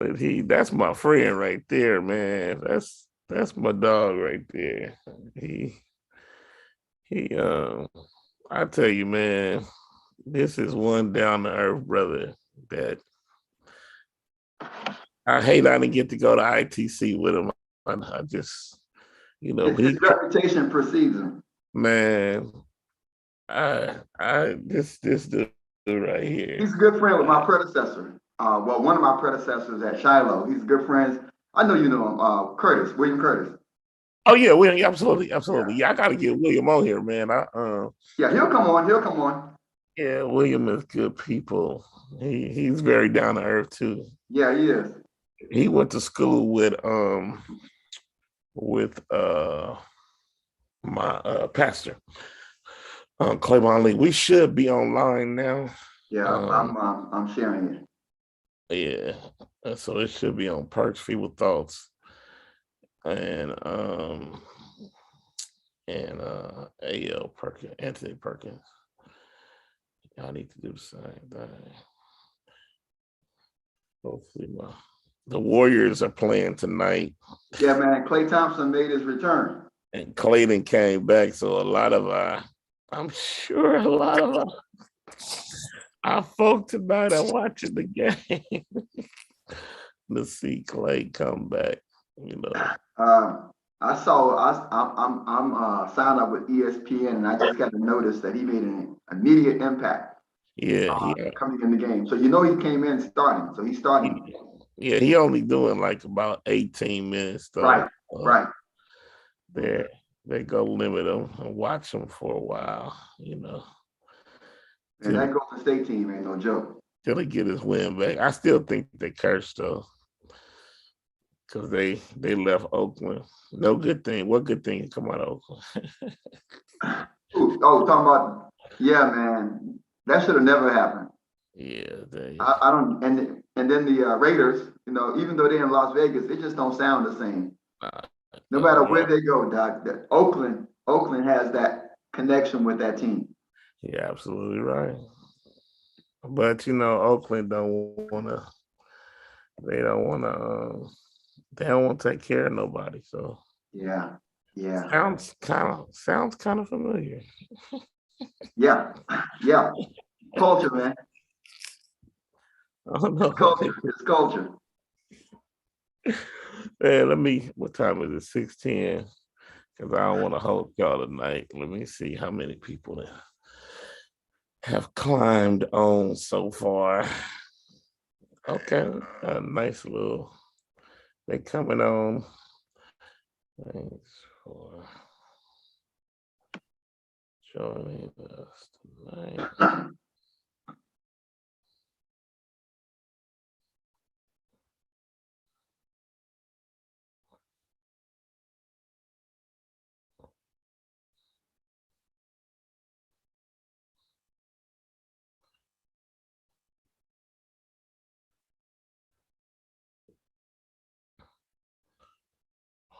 But that's my friend right there, man. That's my dog right there. He he I tell you, man, this is one down to earth brother that I hate I didn't get to go to ITC with him. I just, His reputation precedes him. Man, this dude right here. He's a good friend with my predecessor. Well, one of my predecessors at Shiloh. He's good friends. I know you know him, Curtis, William Curtis. Oh yeah, William, absolutely, absolutely. Yeah, I gotta get William on here, man. Yeah, he'll come on. He'll come on. Yeah, William is good people. He's very down to earth too. Yeah, he is. He went to school with my pastor, Claiborne Lee. We should be online now. Yeah, I'm sharing it. Yeah, so it should be on Perk's Feeble Thoughtz, and AL Perkins, Anthony Perkins. Y'all need to do the same thing. Hopefully, the Warriors are playing tonight. Yeah, man. Klay Thompson made his return. And Clayton came back, so I'm sure a lot of our folk tonight are watching the game to see Clay come back. I'm signed up with ESPN, and I just got to notice that he made an immediate impact. Yeah, coming in the game. So he came in starting. So he's starting. Yeah, he only doing like about 18 minutes though. Right, right. They go limit him and watch him for a while, And that Golden State team ain't no joke. Till he get his win back. I still think they cursed though, because they left Oakland. No good thing. What good thing come out of Oakland? Talking about, yeah, man. That should have never happened. Yeah, I don't. And then the Raiders, even though they're in Las Vegas, they just don't sound the same. No matter where they go, Doc. Oakland has that connection with that team. Yeah, absolutely right. But Oakland don't want to. They don't want to. They don't want to take care of nobody. So yeah. Sounds kind of familiar. Yeah. Culture, man. I don't know. It's culture. Man, what time is it? 6:10. Because I don't want to hold y'all tonight. Let me see how many people have climbed on so far. Okay, a nice little. They coming on. Thanks for joining us tonight.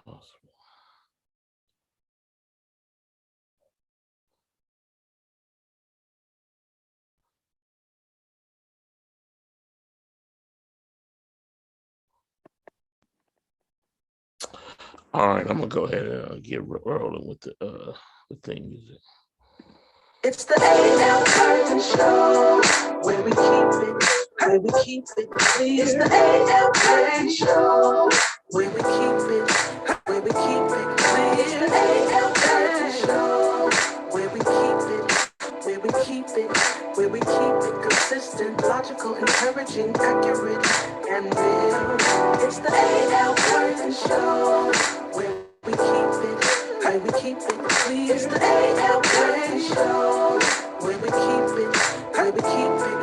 Awesome. All right, I'm gonna go ahead and get rolling with the theme music. It's the A.L. Curtain Show, where we keep it clear. It's the A.L. Curtain Show, where we keep it clear. It's the A.L. Curtain Show, where we keep it consistent, logical, encouraging, accurate, and real. It's the A.L. Curtain Show, where we keep it clear. It's the A.L. Curtain Show, where we keep it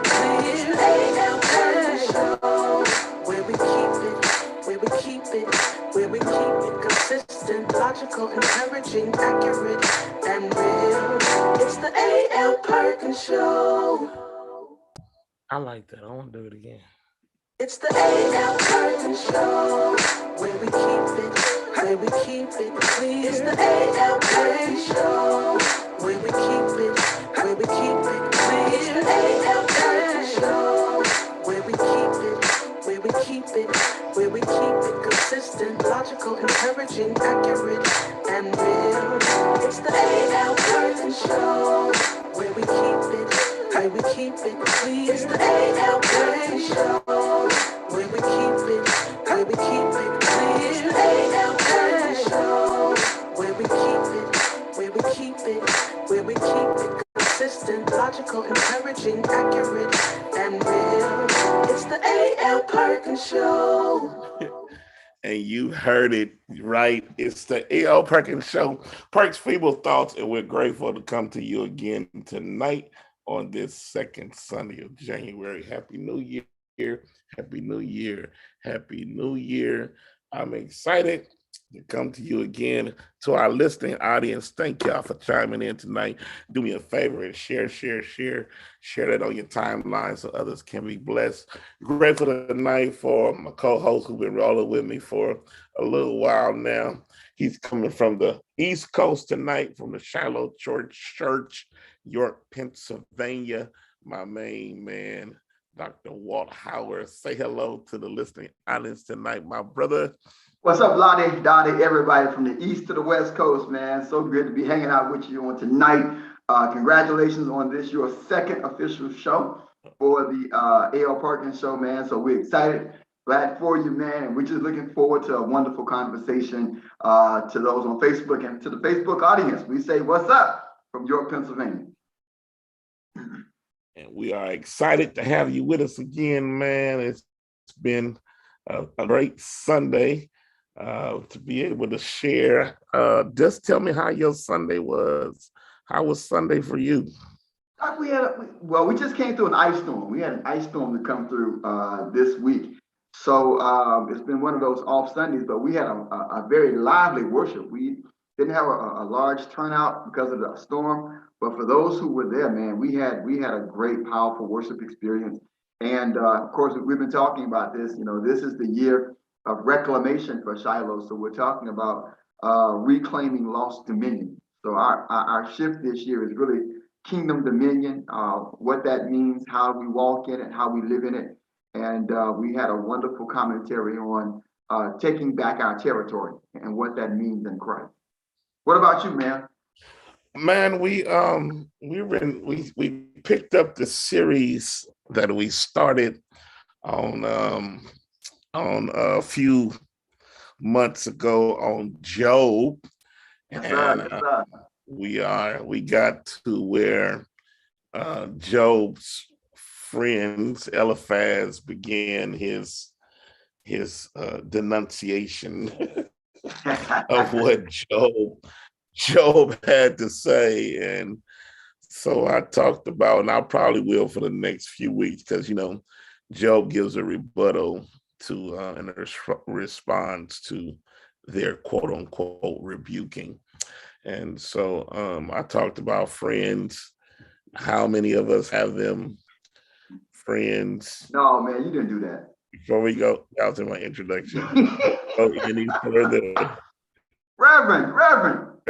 clear. It's the A.L. Curtain Show, where we keep it consistent, logical, encouraging, accurate, and real. It's the A.L. Perkins Show. I like that. I want to do it again. It's the A.L. Perkins Show, where we keep it clear. It's the A.L. Perkins Show, where we keep it clear. It's the A.L. Perkins Show, where we keep it where we keep it consistent, logical, encouraging, accurate, and real. It's the A.L. Perk Show, where we keep it, how we keep it clean. It's the A.L. Perk Show, where we keep it, how we keep it clean. It's the A.L. Perk Show, where we keep it, where we keep it, where we keep it consistent, logical, encouraging, accurate, and real. It's the A.L. Perkins Show. And you heard it right. It's the A.L. Perkins Show, Perk's Feeble, Thoughtz, and we're grateful to come to you again tonight on this second Sunday of January. Happy New Year. Happy New Year. Happy New Year. I'm excited to come to you again. To our listening audience, thank y'all for chiming in tonight. Do me a favor and share that on your timeline so others can be blessed. Grateful tonight for my co-host who's been rolling with me for a little while now. He's coming from the East Coast tonight, from the Shiloh Church, York, Pennsylvania. My main man, Dr. Walt Howard. Say hello to the listening audience tonight, my brother. What's up, Lottie, Dottie, everybody from the East to the West Coast, man. So good to be hanging out with you on tonight. Congratulations on this, your second official show for the A.L. Perkins Show, man. So we're excited, glad for you, man. And we're just looking forward to a wonderful conversation to those on Facebook and to the Facebook audience. We say, what's up from York, Pennsylvania. And we are excited to have you with us again, man. It's been a great Sunday. To be able to share. Just tell me how your Sunday was. How was Sunday for you? We just came through an ice storm. We had an ice storm to come through this week. So it's been one of those off Sundays, but we had a very lively worship. We didn't have a large turnout because of the storm, but for those who were there, man, we had a great, powerful worship experience. And of course, we've been talking about this. You know, this is the year of reclamation for Shiloh. So we're talking about reclaiming lost dominion. So our shift this year is really kingdom dominion, what that means, how we walk in it, how we live in it. And we had a wonderful commentary on taking back our territory and what that means in Christ. What about you, man? Man, we picked up the series that we started on a few months ago on Job, and we got to where Job's friends Eliphaz began his denunciation of what Job had to say. And so I talked about, and I probably will for the next few weeks, because Job gives a rebuttal to and a response to their quote unquote rebuking. And so I talked about friends. How many of us have them? Friends. No, man, you didn't do that. Before we go out to my introduction, go any further. Reverend.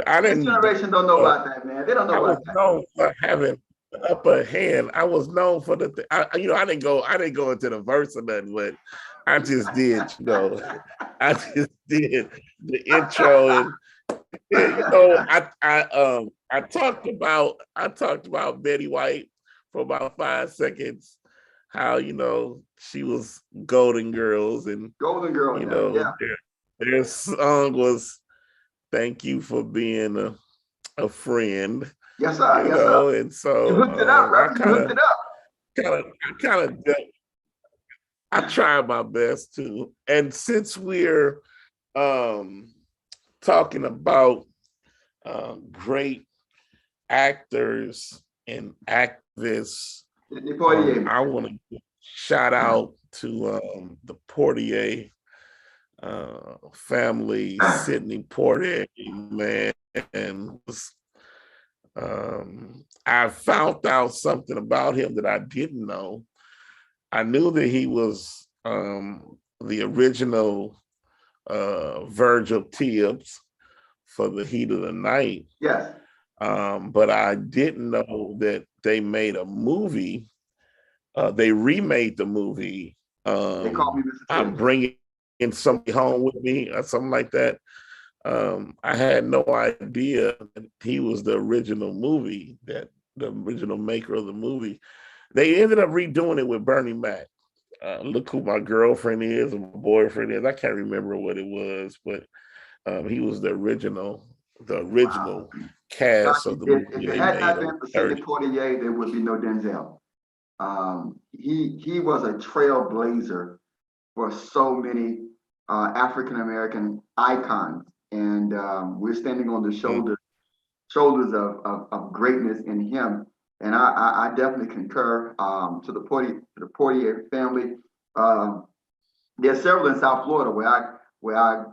I didn't. This generation don't know about that, man. They don't know about that. I was known for having the upper hand. I was known for I didn't go into the verse or nothing, but I just did, I just did the intro, and I talked about Betty White for about 5 seconds. How she was Golden Girls, and their song was "Thank You for Being a Friend." Yes, sir. Yes, sir. And so you hooked it up, right? You hooked it up. I tried my best to. And since we're talking about great actors and activists, I want to shout out to the Portier family, Sidney Portier, man. And I found out something about him that I didn't know. I knew that he was the original Virgil Tibbs for The Heat of the Night. Yes. But I didn't know that they made a movie. They remade the movie. They called me Mr. I'm bringing somebody home with me or something like that. I had no idea that he was the original the original maker of the movie. They ended up redoing it with Bernie Mac. Look who my girlfriend is, or my boyfriend is. I can't remember what it was, but he was the original Wow. cast Doc, of the if movie it they had made not on been for Sidney 30. Poitier, there would be no Denzel. He was a trailblazer for so many African American icons, and we're standing on the Mm. shoulders of greatness in him. And I definitely concur to the Portier family. Um, there's several in South Florida where I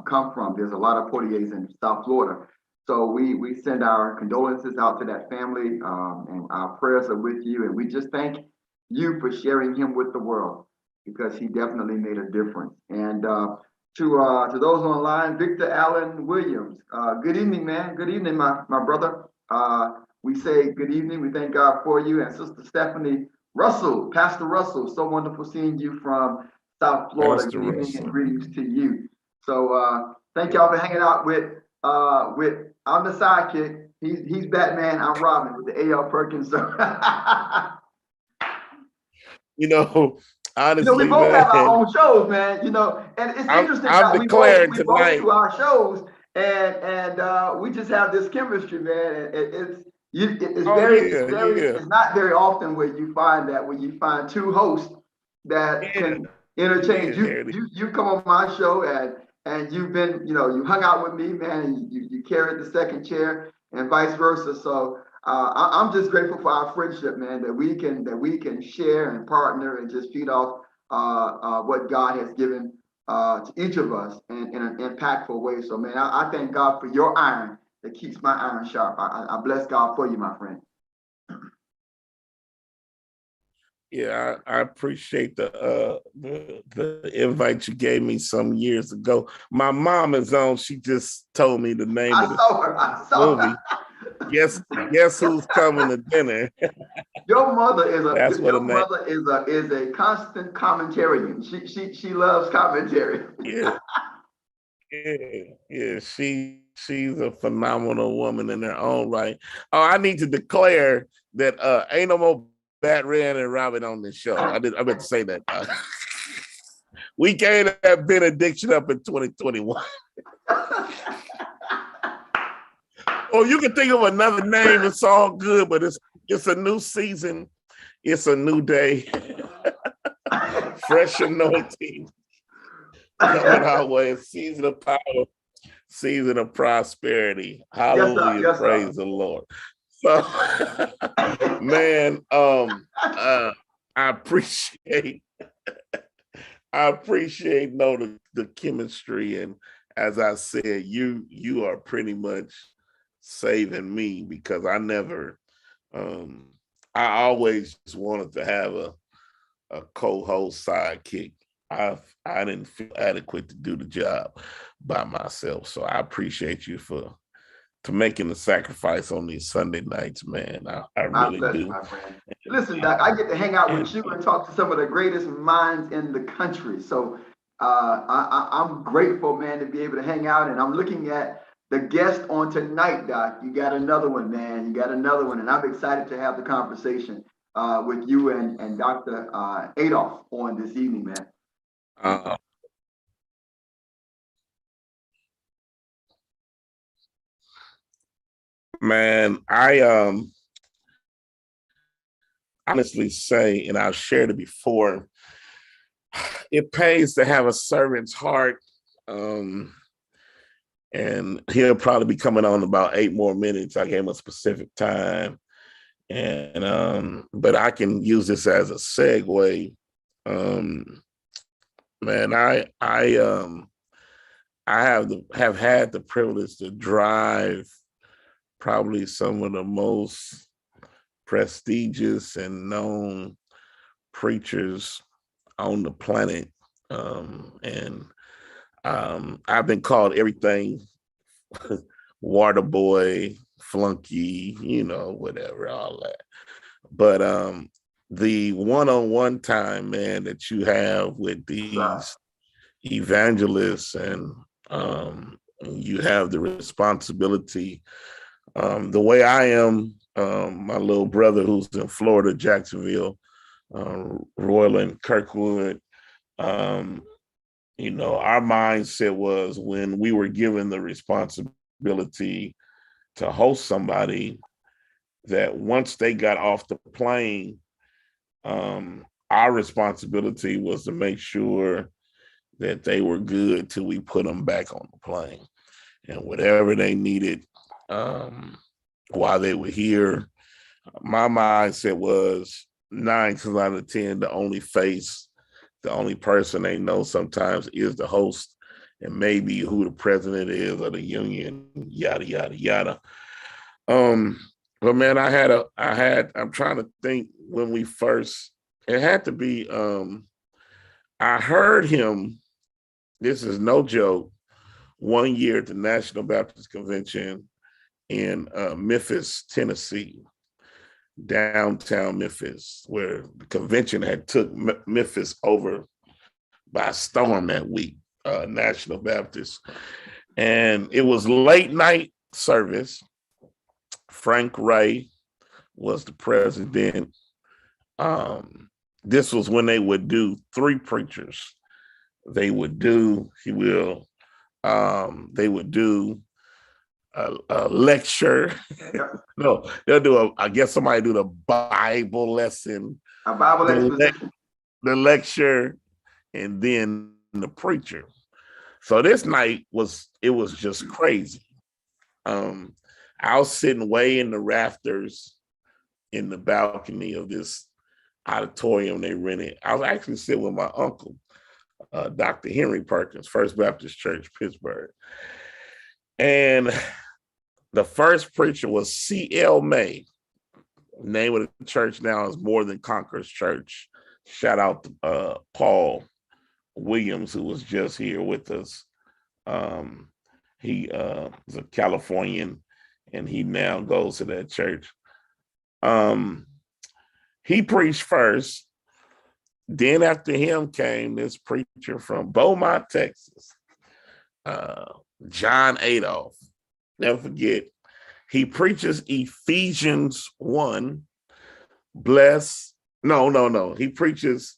come from. There's a lot of Portiers in South Florida. So we send our condolences out to that family, and our prayers are with you. And we just thank you for sharing him with the world because he definitely made a difference. And to those online, Victor Allen Williams, good evening, man. Good evening, my brother. We say good evening. We thank God for you. And Sister Stephanie Russell, Pastor Russell, so wonderful seeing you from South Florida. Pastor Good evening and Russell. greetings to you. So thank y'all for hanging out with I'm the sidekick. He's Batman. I'm Robin with the A.L. Perkins. So You know, we honestly, both have our man, own shows, man. And it's interesting I'm that declaring we both tonight. do our shows, and we just have this chemistry, man. Oh yeah, yeah, it's not very often where you find that when you find two hosts that yeah. can interchange. There it is. You come on my show and you've been, you hung out with me, man, and you carried the second chair and vice versa. So I'm just grateful for our friendship, man, that we can share and partner and just feed off what God has given to each of us in an impactful way. So, man, I thank God for your iron that keeps my iron sharp. I bless God for you, my friend. Yeah, I appreciate the invite you gave me some years ago. My mom is on. She just told me the name of I the saw her. I saw movie. her. Guess who's coming to dinner? Your mother That's what the name. is a constant commentarian. She loves commentary. Yeah, yeah. She's a phenomenal woman in her own right. Oh, I need to declare that ain't no more Batman and Robin on this show. I meant to say that. We gave that benediction up in 2021. Or you can think of another name. It's all good, but it's a new season. It's a new day. Fresh anointing coming our way. A season of power, season of prosperity. Hallelujah. Yes, Praise the Lord. So, man, I appreciate the chemistry, and as I said, you are pretty much saving me because I always wanted to have a co-host sidekick. I didn't feel adequate to do the job by myself. So I appreciate you for making the sacrifice on these Sunday nights, man. I My really pleasure, do. my friend. Listen, Doc, I get to hang out And with you and talk to some of the greatest minds in the country. So I'm grateful, man, to be able to hang out. And I'm looking at the guest on tonight, Doc. You got another one, man. You got another one. And I'm excited to have the conversation with you and Dr. Adolph on this evening, man. Man, I honestly say, and I've shared it before, it pays to have a servant's heart. And he'll probably be coming on about 8 more minutes. I gave him a specific time. And but I can use this as a segue. Man, I have had the privilege to drive probably some of the most prestigious and known preachers on the planet. And I've been called everything, water boy, flunky, whatever, all that. But the one-on-one time, man, that you have with these evangelist, and you have the responsibility. The way I am, my little brother who's in Florida, Jacksonville, Royland, Kirkwood, our mindset was when we were given the responsibility to host somebody, that once they got off the plane, our responsibility was to make sure that they were good till we put them back on the plane. And whatever they needed while they were here, my mindset was 9 times out of 10, the only person they know sometimes is the host, and maybe who the president is of the union, yada, yada, yada. But man, I'm trying to think when we first, it had to be, I heard him, this is no joke, one year at the National Baptist Convention in Memphis, Tennessee, downtown Memphis, where the convention had took Memphis over by storm that week, National Baptist. And it was late night service. Frank Ray was the president. This was when they would do 3 preachers. They would do a lecture. No, they'll do I guess somebody do the Bible lesson. A Bible exposition. The lecture, and then the preacher. So this night was just crazy. I was sitting way in the rafters in the balcony of this auditorium they rented. I was actually sitting with my uncle, Dr. Henry Perkins, First Baptist Church, Pittsburgh. And the first preacher was C.L. May. Name of the church now is More Than Conquerors Church. Shout out to Paul Williams, who was just here with us. He is a Californian, and he now goes to that church. He preached first. Then after him came this preacher from Beaumont, Texas, John Adolph. Never forget. He preaches Ephesians 1. He preaches,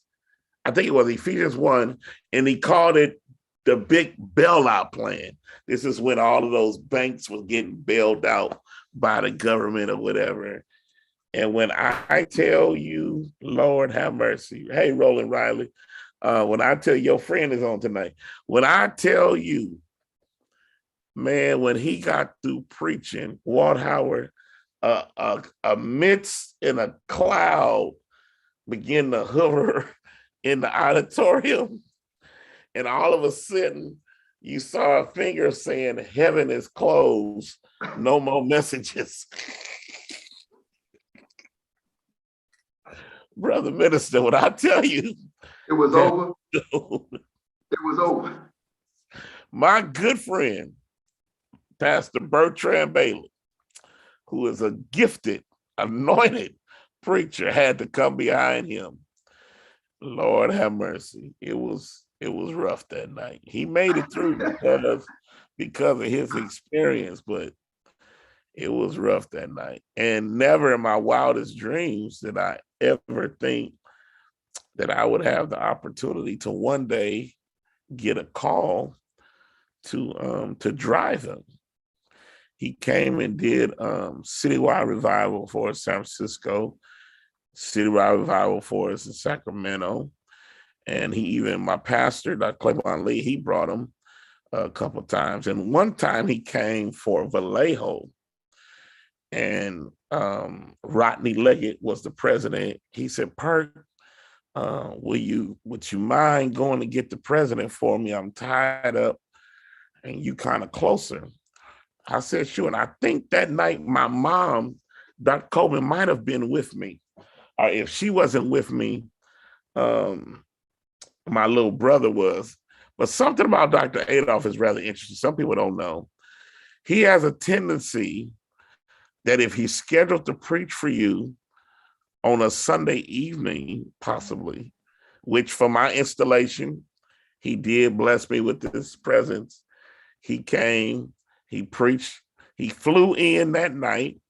I think it was Ephesians 1, and he called it the big bailout plan. This is when all of those banks was getting bailed out by the government or whatever. And when I tell you, Lord have mercy. Hey, Roland Riley, when I tell your friend is on tonight, when I tell you, man, when he got through preaching, Walt Howard, a mist in a cloud began to hover in the auditorium. And all of a sudden, you saw a finger saying, heaven is closed, no more messages. Brother Minister, when I tell you. It was over. It was over. My good friend, Pastor Bertrand Bailey, who is a gifted, anointed preacher, had to come behind him. Lord have mercy. It was rough that night. He made it through because of his experience, but it was rough that night. And never in my wildest dreams did I ever think that I would have the opportunity to one day get a call to drive him. He came and did citywide revival for us, San Francisco, citywide revival for us in Sacramento. And my pastor, Dr. Claiborne Lee, he brought him a couple of times. And one time he came for Vallejo, and Rodney Leggett was the president. He said, Perk, would you mind going to get the president for me? I'm tied up and you kind of closer. I said, sure. And I think that night my mom, Dr. Coleman, might have been with me. Or if she wasn't with me, my little brother was. But something about Dr. Adolph is rather interesting. Some people don't know. He has a tendency that if he's scheduled to preach for you on a Sunday evening, possibly, which for my installation, He did bless me with his presence. He came, he preached, he flew in that night,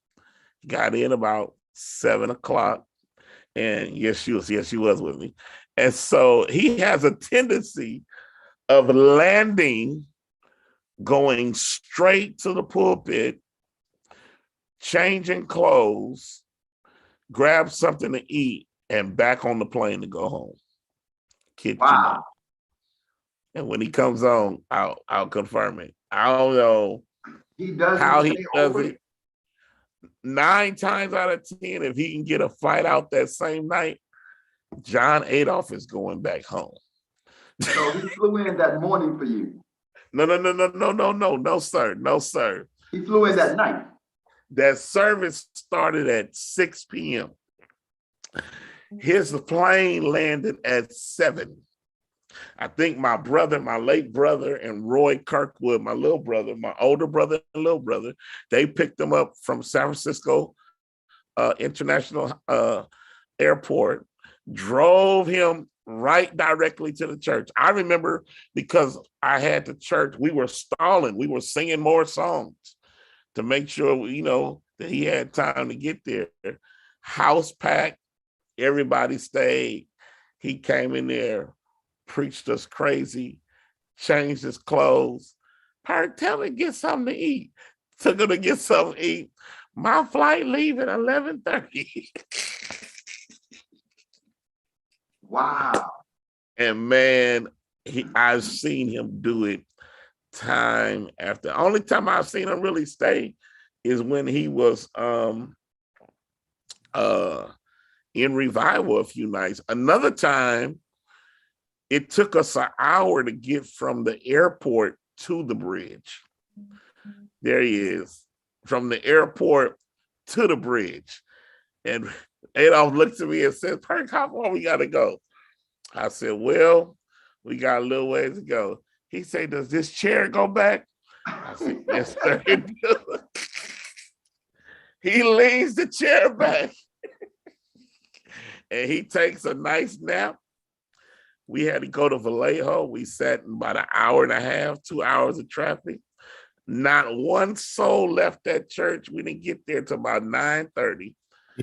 got in about 7 o'clock. And yes, she was with me. And so he has a tendency of landing, going straight to the pulpit, changing clothes, grab something to eat, and back on the plane to go home. Kid you not. And when he comes on, I'll confirm it. I don't know how he does it. 9 times out of 10, if he can get a fight out that same night, John Adolph is going back home. So he flew in that morning for you? No, sir. He flew in that night? That service started at 6 p.m. His plane landed at 7. I think my late brother, and Roy Kirkwood, my little brother, my older brother and little brother, they picked him up from San Francisco International Airport, drove him right directly to the church. I remember because I had the church, we were stalling, we were singing more songs to make sure, that he had time to get there. House packed, everybody stayed. He came in there, preached us crazy, changed his clothes. Perk, tell me, get something to eat. Took him to get something to eat. My flight leave at 11:30. Wow. And man, I've seen him do it time after. Only time I've seen him really stay is when he was in revival a few nights. Another time, it took us an hour to get from the airport to the bridge. There he is, from the airport to the bridge. And Adolph looked at me and said, Perk, how far we got to go? I said, well, we got a little ways to go. He said, does this chair go back? I said, yes, sir, it does. He leans the chair back and he takes a nice nap. We had to go to Vallejo. We sat in about an hour and a half, 2 hours of traffic. Not one soul left that church. We didn't get there till about 9:30.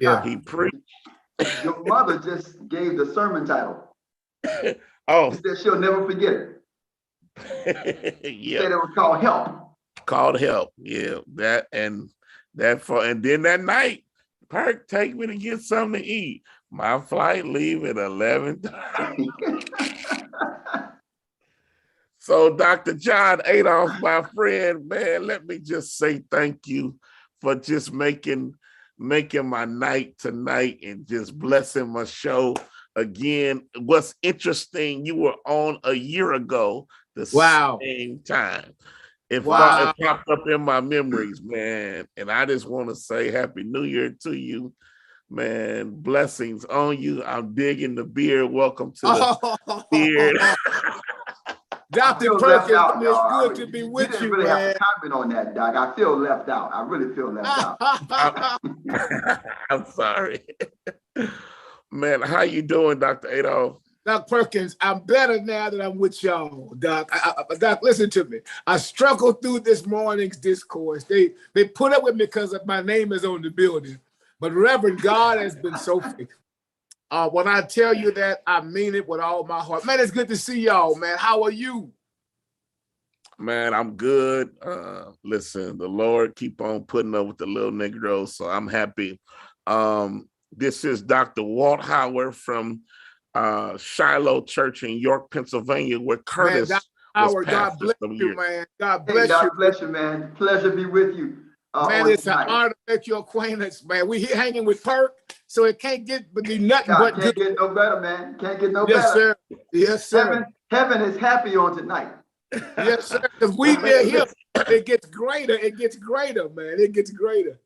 Yeah. He preached. Your mother just gave the sermon title. Oh. She said she'll never forget it. Yeah. Said it was called Help. Called Help. Yeah. And then that night, Perk, take me to get something to eat. My flight leave at 11:30. So Dr. John Adolph, my friend, man, let me just say thank you for just making my night tonight and just blessing my show again. What's interesting, you were on a year ago, the same time. It popped up in my memories, man. And I just want to say Happy New Year to you, man. Blessings on you. I'm digging the beard. Welcome to the beard. Dr. Perk, it's good to be with you, really man. have to comment on that, Doc. I feel left out. I really feel left out. I'm sorry. Man, how you doing, Dr. Adolph? Doc Perkins, I'm better now that I'm with y'all, Doc. Doc, listen to me. I struggled through this morning's discourse. They put up with me because my name is on the building. But Reverend, God has been so faithful. When I tell you that, I mean it with all my heart. Man, it's good to see y'all, man. How are you? Man, I'm good. Listen, the Lord keep on putting up with the little Negroes, so I'm happy. This is Dr. Walt Howard from Shiloh Church in York, Pennsylvania, where Curtis man, was God bless you, man. God bless you. God bless you, man. Pleasure to be with you. Man, it's an honor to make your acquaintance, man. We here hanging with Perk, so it can't get nothing but good. Can't get no better, man. Can't get no better. Sir. Yes, sir. Heaven is happy on tonight. Yes, sir. Because we near him, it gets greater. It gets greater, man. It gets greater.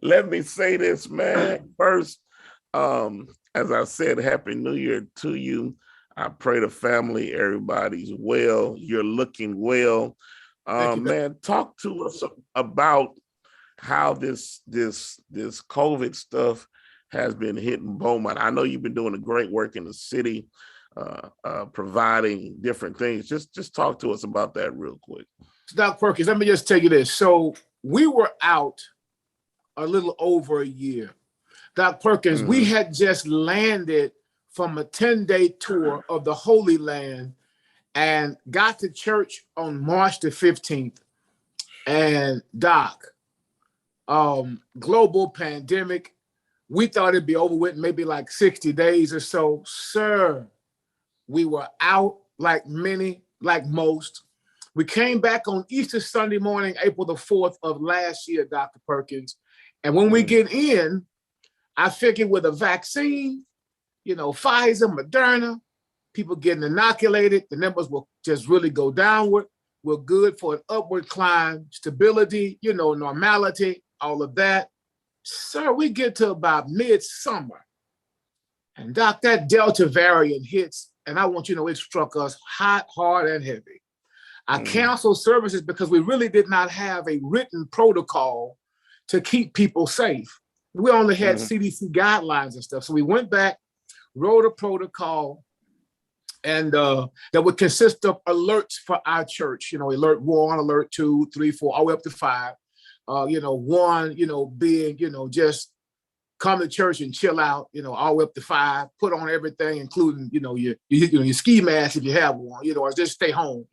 Let me say this, man. First, as I said, Happy New Year to you. I pray the family, everybody's well. You're looking well. Man, talk to us about how this COVID stuff has been hitting Beaumont. I know you've been doing a great work in the city. providing different things. Just talk to us about that real quick. Doc Perkins, let me just tell you this. So we were out a little over a year. Doc Perkins, we had just landed from a 10-day tour of the Holy Land and got to church on March the 15th. And Doc, global pandemic, we thought it'd be over with maybe like 60 days or so. Sir, we were out like many, like most. We came back on Easter Sunday morning, April the 4th of last year, Dr. Perkins. And when we get in, I figured with a vaccine, Pfizer, Moderna, people getting inoculated, the numbers will just really go downward. We're good for an upward climb, stability, normality, all of that. Sir, we get to about midsummer. And Doc, that Delta variant hits, and I want you to know it struck us hot, hard, and heavy. I canceled services because we really did not have a written protocol to keep people safe. We only had CDC guidelines and stuff. So we went back, wrote a protocol, and that would consist of alerts for our church, alert 1, alert 2, 3, 4, all the way up to 5. 1, being, just come to church and chill out, all the way up to 5, put on everything, including, your ski mask if you have one, or just stay home,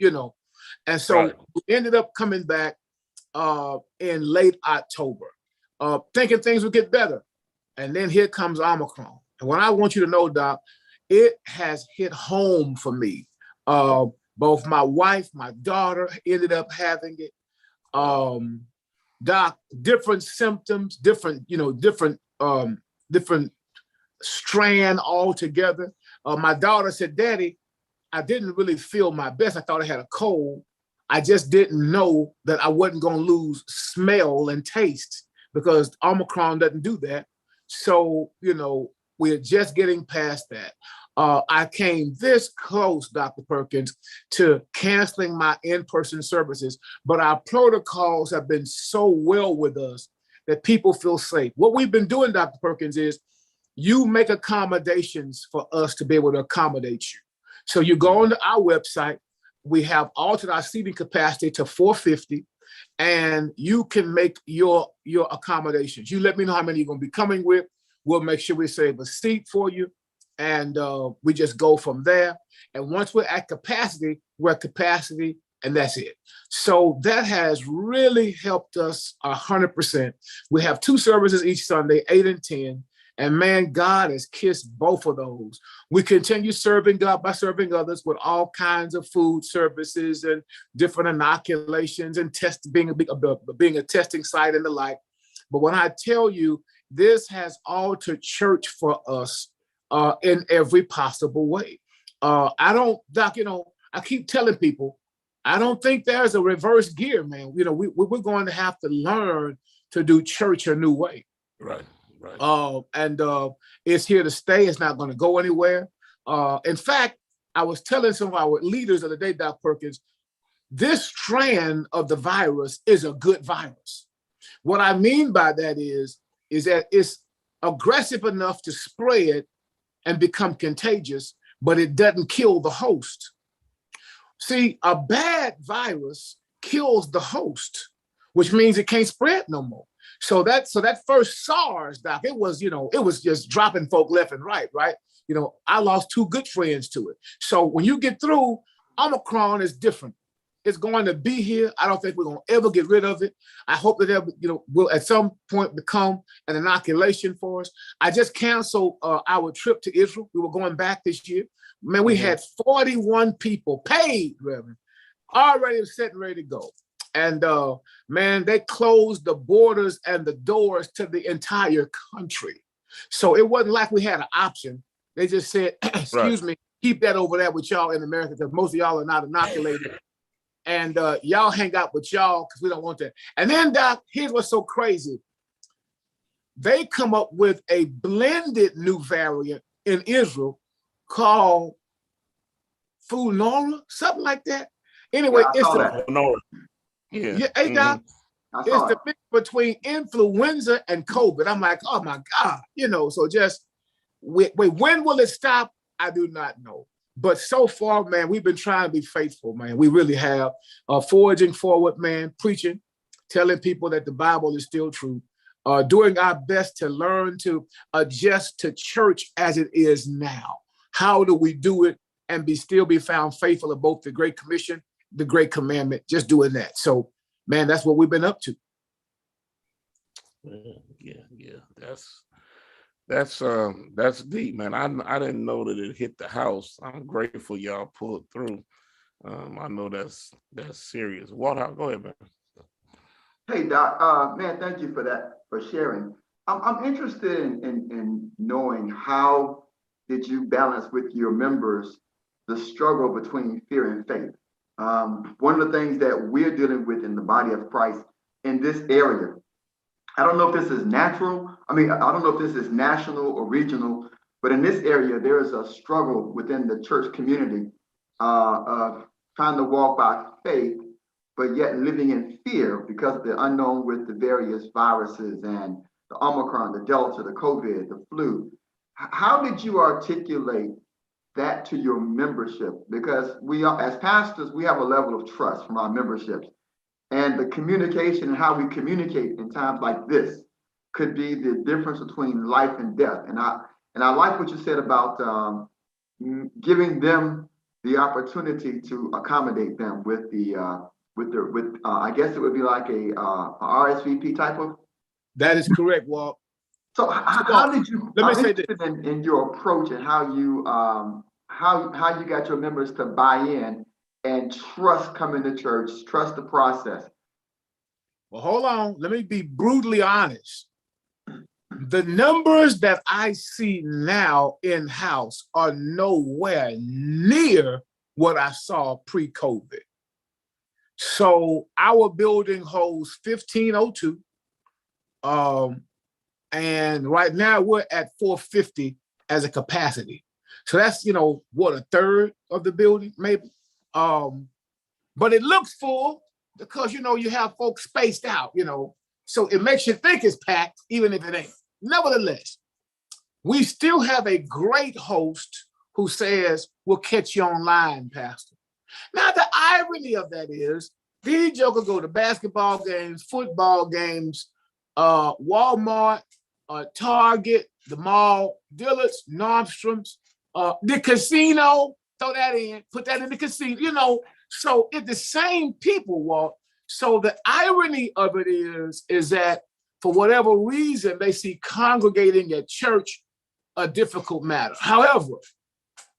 And so we ended up coming back in late October, thinking things would get better. And then here comes Omicron. And what I want you to know, Doc, it has hit home for me. Both my wife, my daughter ended up having it. Doc, different symptoms, different strand altogether. My daughter said, Daddy, I didn't really feel my best. I thought I had a cold. I just didn't know that I wasn't going to lose smell and taste because Omicron doesn't do that. So, we're just getting past that. I came this close, Dr. Perkins, to canceling my in-person services, but our protocols have been so well with us that people feel safe. What we've been doing, Dr. Perkins, is you make accommodations for us to be able to accommodate you. So you go onto our website, we have altered our seating capacity to 450, and you can make your accommodations. You let me know how many you're going to be coming with. We'll make sure we save a seat for you. And we just go from there. And once we're at capacity, and that's it. So that has really helped us 100%. We have 2 services each Sunday, 8 and 10. And man, God has kissed both of those. We continue serving God by serving others with all kinds of food services and different inoculations and being a testing site and the like. But when I tell you, this has altered church for us in every possible way. Doc, I keep telling people, I don't think there's a reverse gear, man. We're going to have to learn to do church a new way. Right. And it's here to stay. It's not going to go anywhere. In fact, I was telling some of our leaders the other day, Doc Perkins, this strand of the virus is a good virus. What I mean by that is that it's aggressive enough to spread and become contagious, but it doesn't kill the host. See, a bad virus kills the host, which means it can't spread no more. So that first SARS, Doc, it was just dropping folk left and right? I lost 2 good friends to it. So when you get through, Omicron is different. It's going to be here. I don't think we're going to ever get rid of it. I hope that it will at some point become an inoculation for us. I just canceled our trip to Israel. We were going back this year. Man, we had 41 people paid, Reverend, already set and ready to go. And man, they closed the borders and the doors to the entire country. So it wasn't like we had an option. They just said, excuse me, keep that over there with y'all in America because most of y'all are not inoculated. And y'all hang out with y'all because we don't want that. And then, Doc, here's what's so crazy. They come up with a blended new variant in Israel called Funora, something like that. Anyway, Yeah, it's Funora. Hey, Doc, it's the mix between influenza and COVID. I'm like, oh my God, so just wait, when will it stop? I do not know. But so far, man, we've been trying to be faithful, man. We really have. Forging forward, man, preaching, telling people that the Bible is still true, doing our best to learn to adjust to church as it is now. How do we do it and still be found faithful of both the Great Commission, the Great Commandment, just doing that. So, man, that's what we've been up to. Yeah. That's deep, man. I didn't know that it hit the house. I'm grateful y'all pulled through. I know that's serious. Walter, go ahead, man. Hey, Doc, man, thank you for that, for sharing. I'm interested in knowing, how did you balance with your members the struggle between fear and faith? One of the things that we're dealing with in the body of Christ in this area, I don't know if this is natural. I don't know if this is national or regional, but in this area, there is a struggle within the church community of trying to walk by faith, but yet living in fear because of the unknown with the various viruses and the Omicron, the Delta, the COVID, the flu. How did you articulate that to your membership? Because we are, as pastors, we have a level of trust from our memberships. And the communication and how we communicate in times like this could be the difference between life and death. And I like what you said about giving them the opportunity to accommodate them with I guess it would be like a RSVP type of. That is correct, Walt. So how did you? Let me say this in your approach and how you got your members to buy in and trust coming to church, trust the process. Well, hold on. Let me be brutally honest. The numbers that I see now in-house are nowhere near what I saw pre-COVID. So our building holds 1,502. And right now we're at 450 as a capacity. So that's, what, a third of the building, maybe. But it looks full because, you have folks spaced out, so it makes you think it's packed, even if it ain't. Nevertheless, we still have a great host who says, we'll catch you online, Pastor. Now, the irony of that is, these jokers go to basketball games, football games, Walmart, Target, the mall, Dillard's, Nordstrom's, the casino, throw that in, put that in the casino, so it's the same people, Walt. So the irony of it is that for whatever reason, they see congregating at church a difficult matter. However,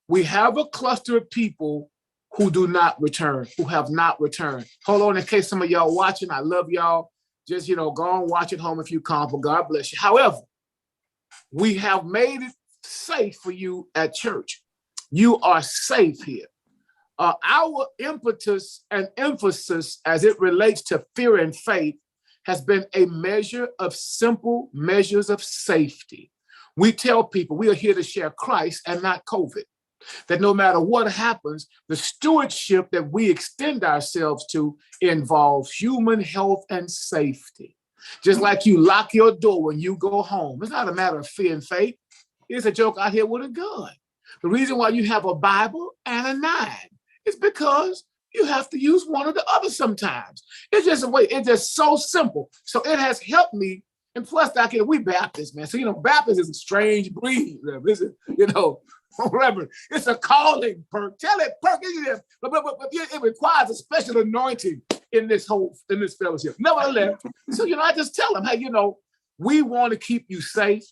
we have a cluster of people who do not return, who have not returned. Hold on, in case some of y'all watching, I love y'all. Just, go and watch at home if you can, but God bless you. However, we have made it safe for you at church. You are safe here. Our impetus and emphasis as it relates to fear and faith has been a measure of simple measures of safety. We tell people we are here to share Christ and not COVID. That no matter what happens, the stewardship that we extend ourselves to involves human health and safety. Just like you lock your door when you go home. It's not a matter of fear and faith. It's a joke out here with a gun. The reason why you have a Bible and a 9 is because you have to use one or the other sometimes. It's just a way, it's just so simple. So it has helped me. And plus, we Baptists, man. So, Baptist is a strange breed. This is, Reverend, it's a calling, Perk. Tell it, Perk, but it requires a special anointing in this fellowship. Nevertheless, so, I just tell them, hey, we want to keep you safe.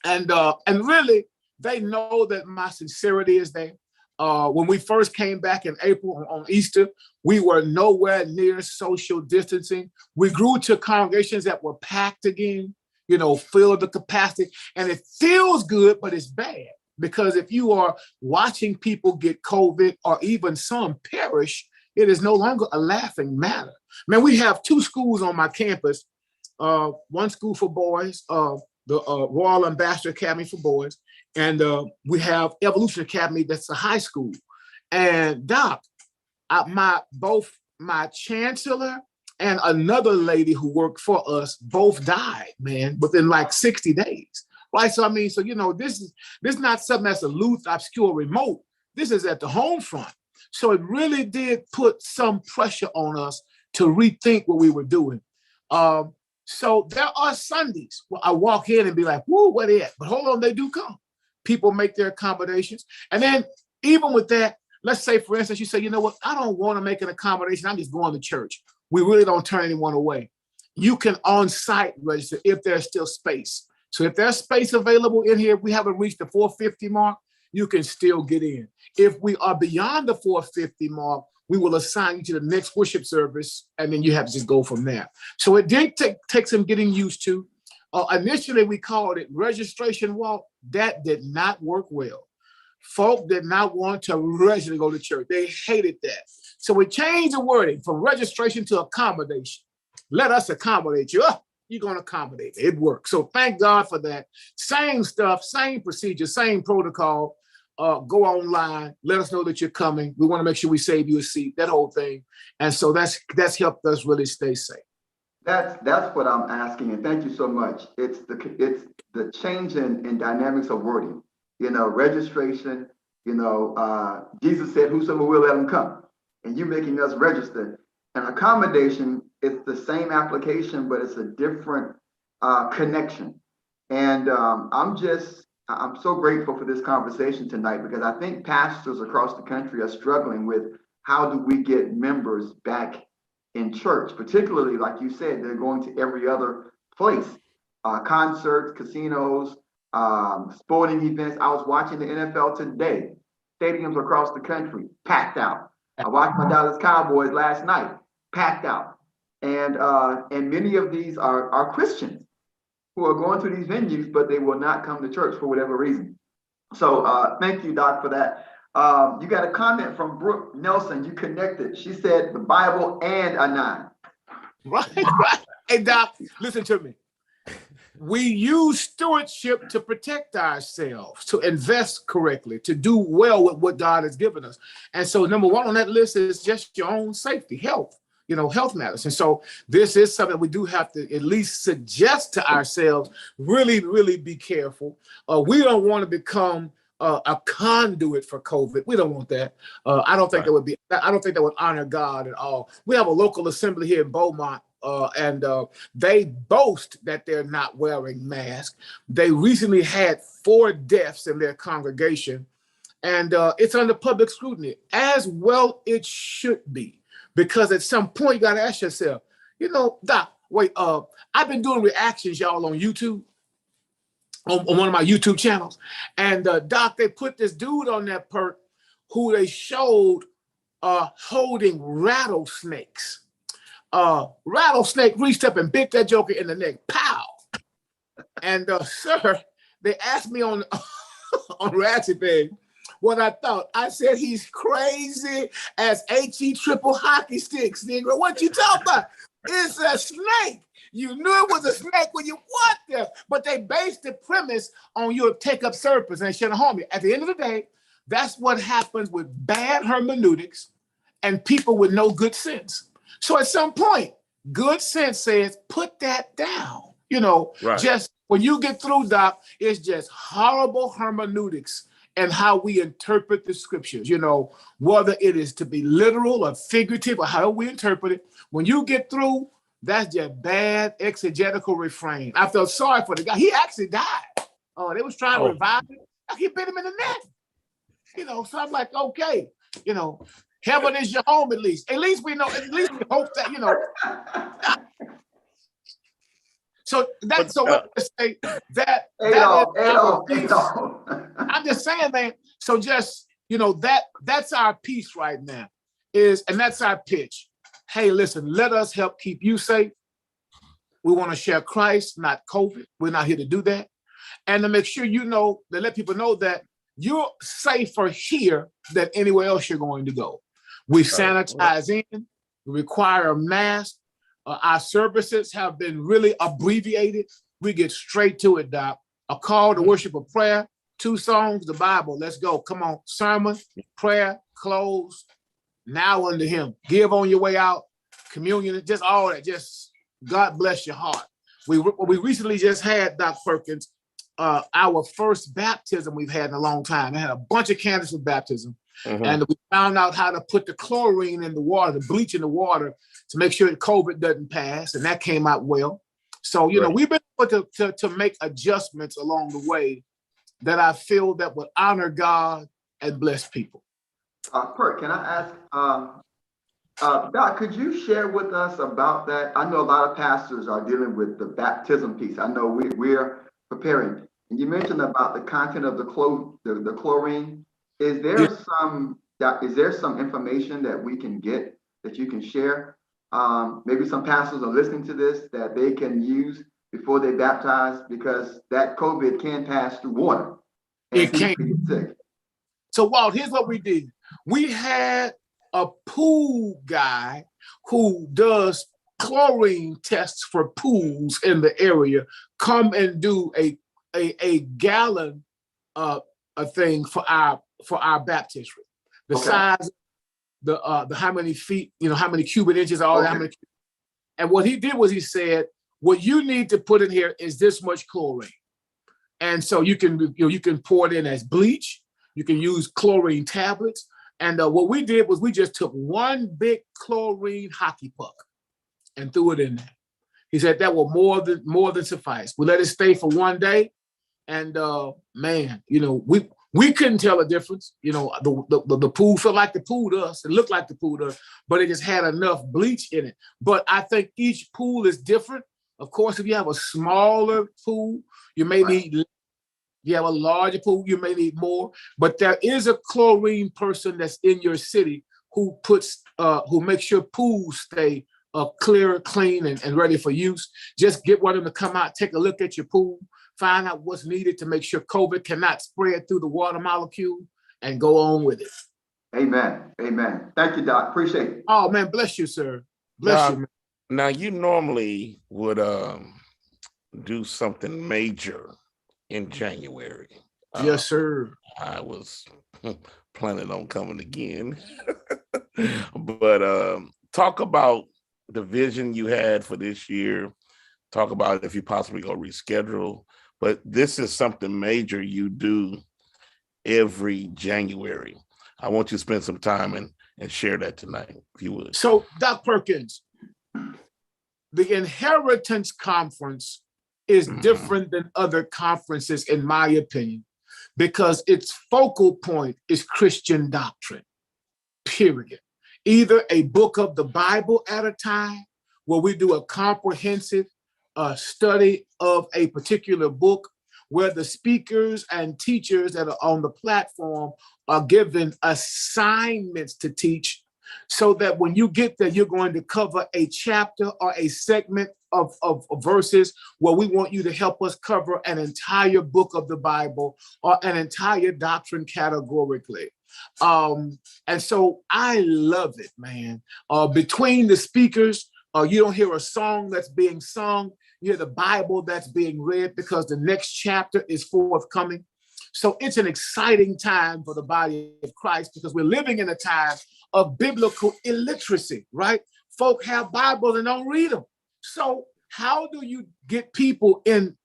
And really, they know that my sincerity is there. When we first came back in April on Easter, we were nowhere near social distancing. We grew to congregations that were packed again, filled the capacity. And it feels good, but it's bad. Because if you are watching people get COVID or even some perish, it is no longer a laughing matter. Man, we have 2 schools on my campus. One school for boys, the Royal Ambassador Academy for boys. And we have Evolution Academy, that's a high school. And Doc, both my chancellor and another lady who worked for us both died, man, within like 60 days. Right. So, this is not something that's aloof, obscure, remote. This is at the home front. So it really did put some pressure on us to rethink what we were doing. So there are Sundays where I walk in and be like, whoa, where they at? But hold on, they do come. People make their accommodations. And then even with that, let's say, for instance, you say, you know what? I don't want to make an accommodation. I'm just going to church. We really don't turn anyone away. You can on-site register if there's still space. So if there's space available in here, if we haven't reached the 450 mark, you can still get in. If we are beyond the 450 mark, we will assign you to the next worship service, and then you have to just go from there. So it did take some getting used to. Initially, we called it registration walk. That did not work well. Folk did not want to register to go to church. They hated that. So we changed the wording from registration to accommodation. Let us accommodate you. Oh, you're going to accommodate. It worked. So thank God for that. Same stuff, same procedure, same protocol. Go online. Let us know that you're coming. We want to make sure we save you a seat, that whole thing. And so that's helped us really stay safe. That's what I'm asking. And thank you so much. It's the change in dynamics of wording. Registration, Jesus said, whosoever will, let him come. And you making us register. And accommodation, it's the same application, but it's a different connection. And I'm so grateful for this conversation tonight, because I think pastors across the country are struggling with how do we get members back in church, particularly, like you said, they're going to every other place, concerts, casinos, sporting events. I was watching the NFL today, stadiums across the country, packed out. I watched my Dallas Cowboys last night, packed out. And many of these are Christians who are going to these venues, but they will not come to church for whatever reason. So thank you, Doc, for that. You got a comment from Brooke Nelson. You connected. She said the Bible and a 9. Right. Hey, Doc, listen to me. We use stewardship to protect ourselves, to invest correctly, to do well with what God has given us. And so number one on that list is just your own safety, health. Health matters. And so this is something we do have to at least suggest to ourselves, really, really be careful. We don't want to become a conduit for COVID. We don't want that. I don't think that would honor God at all. We have a local assembly here in Beaumont, and they boast that they're not wearing masks. They recently had 4 deaths in their congregation, and it's under public scrutiny, as well it should be. Because at some point, you got to ask yourself, Doc, wait, I've been doing reactions, y'all, on YouTube, on one of my YouTube channels. And Doc, they put this dude on that Perk who they showed holding rattlesnakes. Rattlesnake reached up and bit that joker in the neck. Pow! And sir, they asked me on Reaction Page what I thought. I said, he's crazy as HE triple hockey sticks, nigga. What you talking about? It's a snake. You knew it was a snake when you walked there. But they based the premise on your take up serpents and shouldn't harm you. At the end of the day, that's what happens with bad hermeneutics and people with no good sense. So at some point, good sense says, put that down. Right. Just when you get through, Doc, it's just horrible hermeneutics and how we interpret the scriptures, whether it is to be literal or figurative or how we interpret it. When you get through, that's just bad exegetical refrain. I felt sorry for the guy. He actually died. They was trying to revive him. He bit him in the neck. So I'm like, okay, heaven is your home at least. At least we know, at least we hope that, So that's so what to say that I'm just saying, man. So just that's our piece right now and that's our pitch. Hey, listen, let us help keep you safe. We want to share Christ, not COVID. We're not here to do that. And to make sure to let people know that you're safer here than anywhere else you're going to go. We sanitize in, we require a mask. Our services have been really abbreviated. We get straight to it, Doc. A call to worship, a prayer, 2 songs, the Bible. Let's go. Come on. Sermon, prayer, close. Now unto him. Give on your way out. Communion, just all that. Just God bless your heart. We recently just had, Doc Perkins, our first baptism we've had in a long time. I had a bunch of candidates for baptism. And we found out how to put the chlorine in the water, the bleach in the water, to make sure that COVID doesn't pass, and that came out well. So, you know, we've been able to make adjustments along the way that I feel that would honor God and bless people. Perk, can I ask, Doc, could you share with us about that? I know a lot of pastors are dealing with the baptism piece. I know we're preparing. And you mentioned about the content of the chlorine. Is there some information that we can get that you can share? Maybe some pastors are listening to this that they can use before they baptize, because that COVID can pass through water. It can. Sick. So, Walt, here's what we did. We had a pool guy who does chlorine tests for pools in the area come and do a gallon a thing for our baptistry. The size, the how many feet, you know, how many cubic inches, all that. How many, and what he did was he said, what you need to put in here is this much chlorine. And so you can pour it in as bleach. You can use chlorine tablets. And what we did was we just took one big chlorine hockey puck and threw it in there. He said that will more than suffice. We let it stay for one day. And man, you know, we couldn't tell a difference. You know, the pool felt like the pool to us. It looked like the pool to us, but it just had enough bleach in it. But I think each pool is different. Of course, if you have a smaller pool, you may need, you have a larger pool, you may need more. But there is a chlorine person that's in your city who makes sure pools stay clear, clean, and ready for use. Just get one of them to come out, take a look at your pool, find out what's needed to make sure COVID cannot spread through the water molecule, and go on with it. Amen. Amen. Thank you, Doc. Appreciate it. Oh, man, bless you, sir. Bless you, man. Now, you normally would do something major in January. Yes, sir. I was planning on coming again. But talk about the vision you had for this year. Talk about if you possibly go reschedule. But this is something major you do every January. I want you to spend some time and share that tonight, if you would. So, Doc Perkins, the Inheritance Conference is different than other conferences, in my opinion, because its focal point is Christian doctrine, period. Either a book of the Bible at a time, where we do a comprehensive study of a particular book, where the speakers and teachers that are on the platform are given assignments to teach, so that when you get there, you're going to cover a chapter or a segment of verses where we want you to help us cover an entire book of the Bible or an entire doctrine categorically. And so I love it, man. Between the speakers, you don't hear a song that's being sung. You hear the Bible that's being read, because the next chapter is forthcoming. So it's an exciting time for the body of Christ, because we're living in a time of biblical illiteracy, right? Folk have Bibles and don't read them. So how do you get people in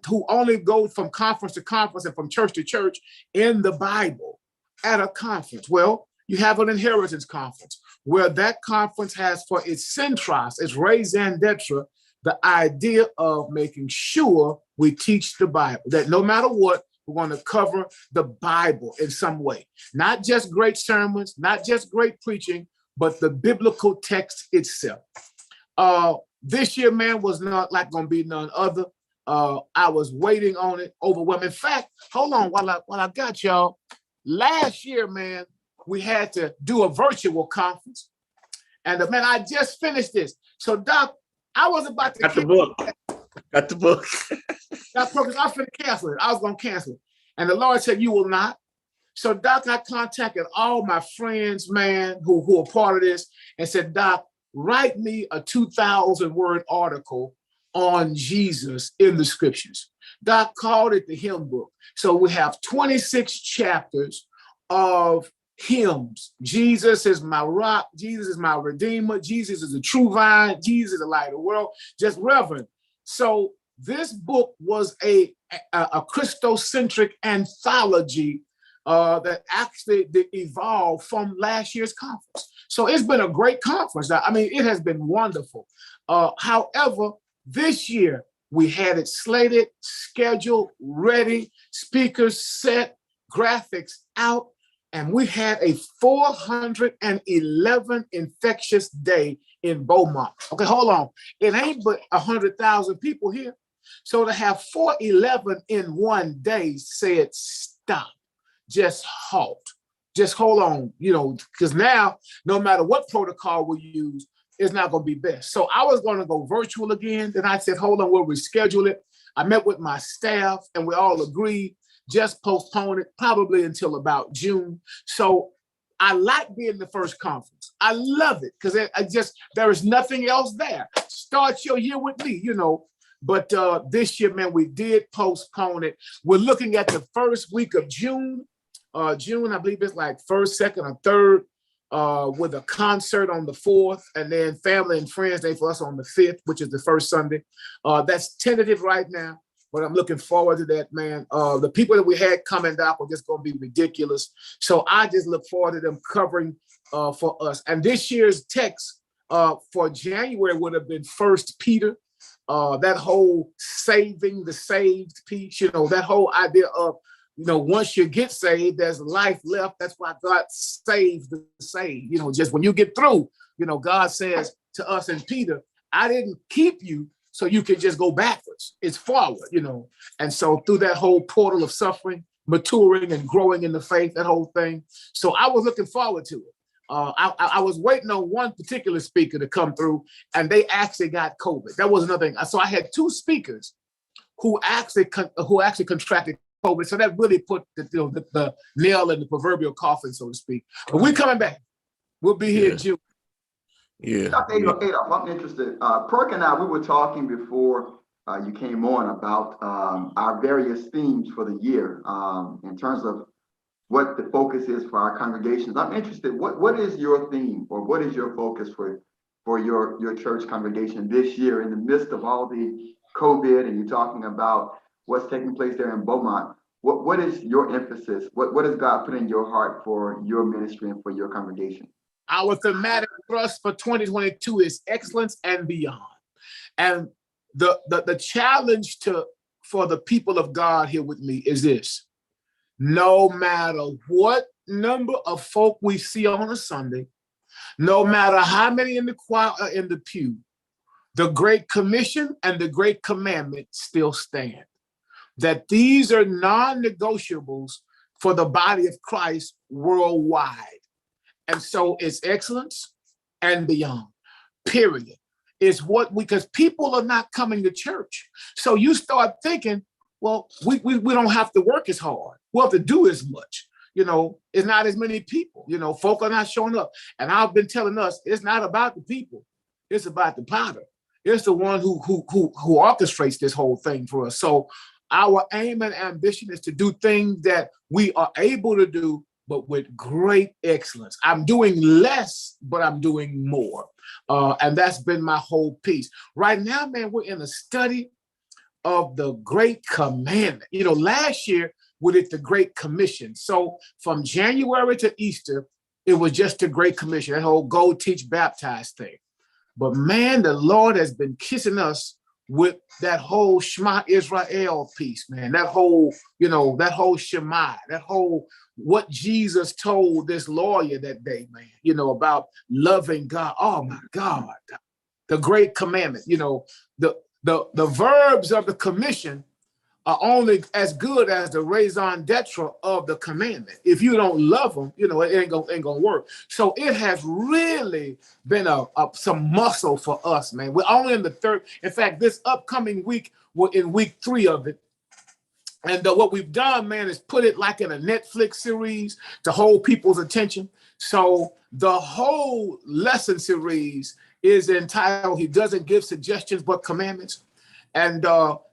who only go from conference to conference and from church to church in the Bible at a conference? Well, you have an inheritance conference, where that conference has for its centros, its raison d'etre, the idea of making sure we teach the Bible, that no matter what, we're going to cover the Bible in some way. Not just great sermons, not just great preaching, but the biblical text itself. This year, man, was not like going to be none other. I was waiting on it, overwhelming. In fact, hold on while I got y'all. Last year, man, we had to do a virtual conference. And man, I just finished this. So, Doc, I was about to got the book. Doc Perkins, I was going to cancel it. I was going to cancel it. And the Lord said, you will not. So, Doc, I contacted all my friends, man, who are part of this, and said, Doc, write me a 2,000-word article on Jesus in the scriptures. Doc called it the hymn book. So we have 26 chapters of hymns. Jesus is my rock. Jesus is my redeemer. Jesus is the true vine. Jesus is the light of the world. Just reverend. So this book was a Christocentric anthology that actually evolved from last year's conference. So it's been a great conference. I mean, it has been wonderful. However, this year we had it slated, scheduled, ready, speakers set, graphics out, and we had a 411 infectious day in Beaumont. Okay, hold on. It ain't but 100,000 people here. So to have 411 in one day said, stop, just halt, just hold on, you know, because now no matter what protocol we use, it's not going to be best. So I was going to go virtual again. Then I said, hold on, we'll reschedule it. I met with my staff and we all agreed, just postpone it probably until about June. So I like being the first conference. I love it because there is nothing else there. Start your year with me, you know. But this year, man, we did postpone it. We're looking at the first week of June. June, I believe it's like 1st, 2nd, or 3rd. With a concert on the 4th, and then Family and Friends Day for us on the 5th, which is the first Sunday. That's tentative right now, but I'm looking forward to that, man. The people that we had coming up are just going to be ridiculous. So I just look forward to them covering for us. And this year's text for January would have been 1 Peter. That whole saving the saved piece, you know, that whole idea of, you know, once you get saved, there's life left. That's why God saves the saved. You know, just when you get through, you know, God says to us and Peter, I didn't keep you so you can just go backwards. It's forward, you know. And so through that whole portal of suffering, maturing and growing in the faith, that whole thing. So I was looking forward to it. I was waiting on one particular speaker to come through, and they actually got COVID. That was another thing. So I had 2 speakers who actually contracted COVID. So that really put the nail in the proverbial coffin, so to speak. But we're coming back. We'll be here in June. Yeah. Adolph, I'm interested. Perk and I, we were talking before you came on about our various themes for the year in terms of what the focus is for our congregations. I'm interested. What is your theme, or what is your focus for your church congregation this year in the midst of all the COVID, and you're talking about what's taking place there in Beaumont? What is your emphasis? What has God put in your heart for your ministry and for your congregation? Our thematic thrust for 2022 is excellence and beyond. And the challenge for the people of God here with me is this: no matter what number of folk we see on a Sunday, no matter how many in the choir or in the pew, the Great Commission and the Great Commandment still stand. That these are non-negotiables for the body of Christ worldwide. And so it's excellence and beyond, period. It's because people are not coming to church. So you start thinking, well, we don't have to work as hard. We don't have to do as much. You know, it's not as many people. You know, folk are not showing up. And I've been telling us, it's not about the people. It's about the potter. It's the one who orchestrates this whole thing for us. So our aim and ambition is to do things that we are able to do, but with great excellence. I'm doing less, but I'm doing more. And that's been my whole piece. Right now, man, we're in a study of the Great Commandment. You know, last year we did the Great Commission. So from January to Easter, it was just the Great Commission, that whole go, teach, baptize thing. But man, the Lord has been kissing us with that whole Shema Israel piece, man. That whole, you know, that whole Shema, that whole what Jesus told this lawyer that day, man, you know, about loving God. Oh my God, the Great Commandment. You know, the verbs of the commission are only as good as the raison d'etre of the commandment. If you don't love them, you know, it ain't gonna work. So it has really been some muscle for us, man. We're only in the 3rd. In fact, this upcoming week, we're in week 3 of it. And what we've done, man, is put it like in a Netflix series to hold people's attention. So the whole lesson series is entitled, He Doesn't Give Suggestions But Commandments. And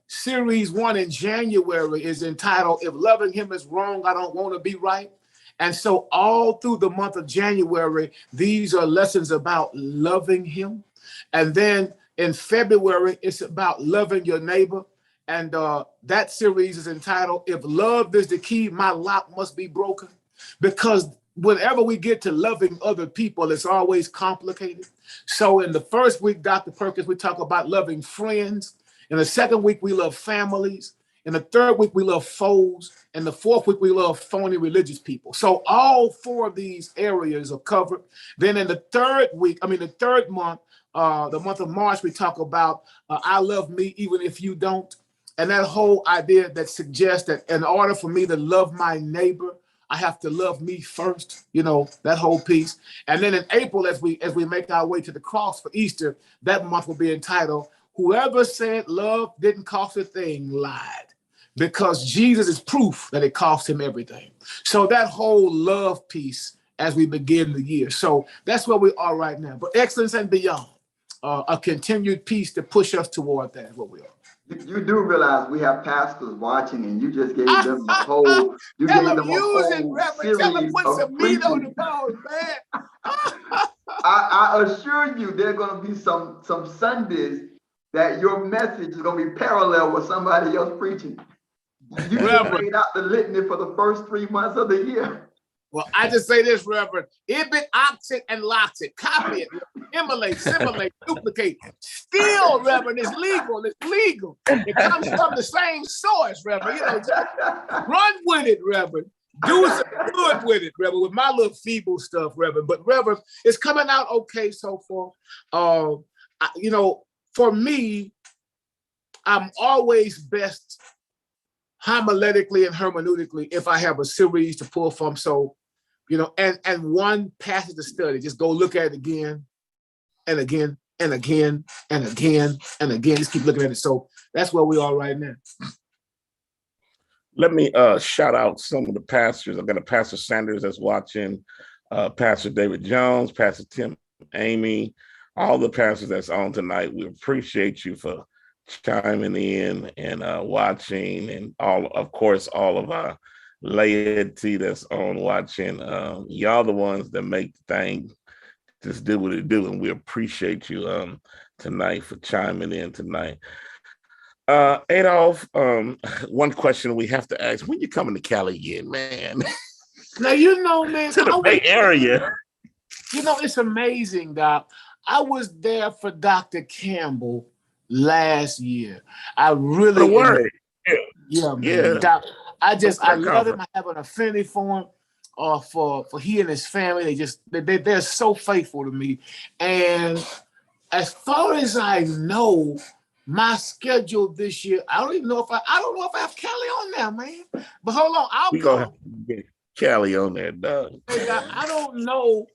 Series 1 in January is entitled, If Loving Him Is Wrong, I Don't Want to Be Right. And so all through the month of January, these are lessons about loving Him. And then in February, it's about loving your neighbor. And that series is entitled, If Love is the Key, My Lock Must Be Broken. Because whenever we get to loving other people, it's always complicated. So in the first week, Dr. Perkins, we talk about loving friends. In the second week, we love families. In the third week, we love foes. And the fourth week, we love phony religious people. So all four of these areas are covered. Then in the third week, the third month, the month of March, we talk about I love me even if you don't. And that whole idea that suggests that in order for me to love my neighbor, I have to love me first, that whole piece. And then in April, as we make our way to the cross for Easter, that month will be entitled, Whoever Said Love Didn't Cost a Thing Lied, because Jesus is proof that it cost him everything. So that whole love piece as we begin the year. So that's where we are right now. But excellence and beyond, a continued piece to push us toward that is what we are. You do realize we have pastors watching, and you just gave them a whole, Tell them put some meat on the bone, man. I assure you, there are going to be some Sundays that your message is going to be parallel with somebody else preaching. You just laid out the litany for the first 3 months of the year. Well, I just say this, Reverend. Ibit, oxit, and loxit. Copy it, emulate, simulate, duplicate. Still, Reverend, it's legal. It's legal. It comes from the same source, Reverend. Just run with it, Reverend. Do some good with it, Reverend, with my little feeble stuff, Reverend. But, Reverend, it's coming out okay so far. For me, I'm always best homiletically and hermeneutically if I have a series to pull from. So, and one passage to study, just go look at it again and again and again and again and again. Just keep looking at it. So that's where we are right now. Let me shout out some of the pastors. I've got a Pastor Sanders that's watching, Pastor David Jones, Pastor Tim Amy, all the pastors that's on tonight. We appreciate you for chiming in and watching, and all of our laity that's on watching. Y'all the ones that make the thing just do what it do, and we appreciate you tonight for chiming in tonight. Adolph, one question we have to ask: when you coming to Cali again, man? Now man, to the Bay Area. It's amazing, Doc. I was there for Dr. Campbell last year. I really man. Doc, I love him. I have an affinity for him, for he and his family. They're so faithful to me. And as far as I know, my schedule this year, I don't know if I have Cali on there, man. But hold on, I'll go get Cali on there, dog. I don't know.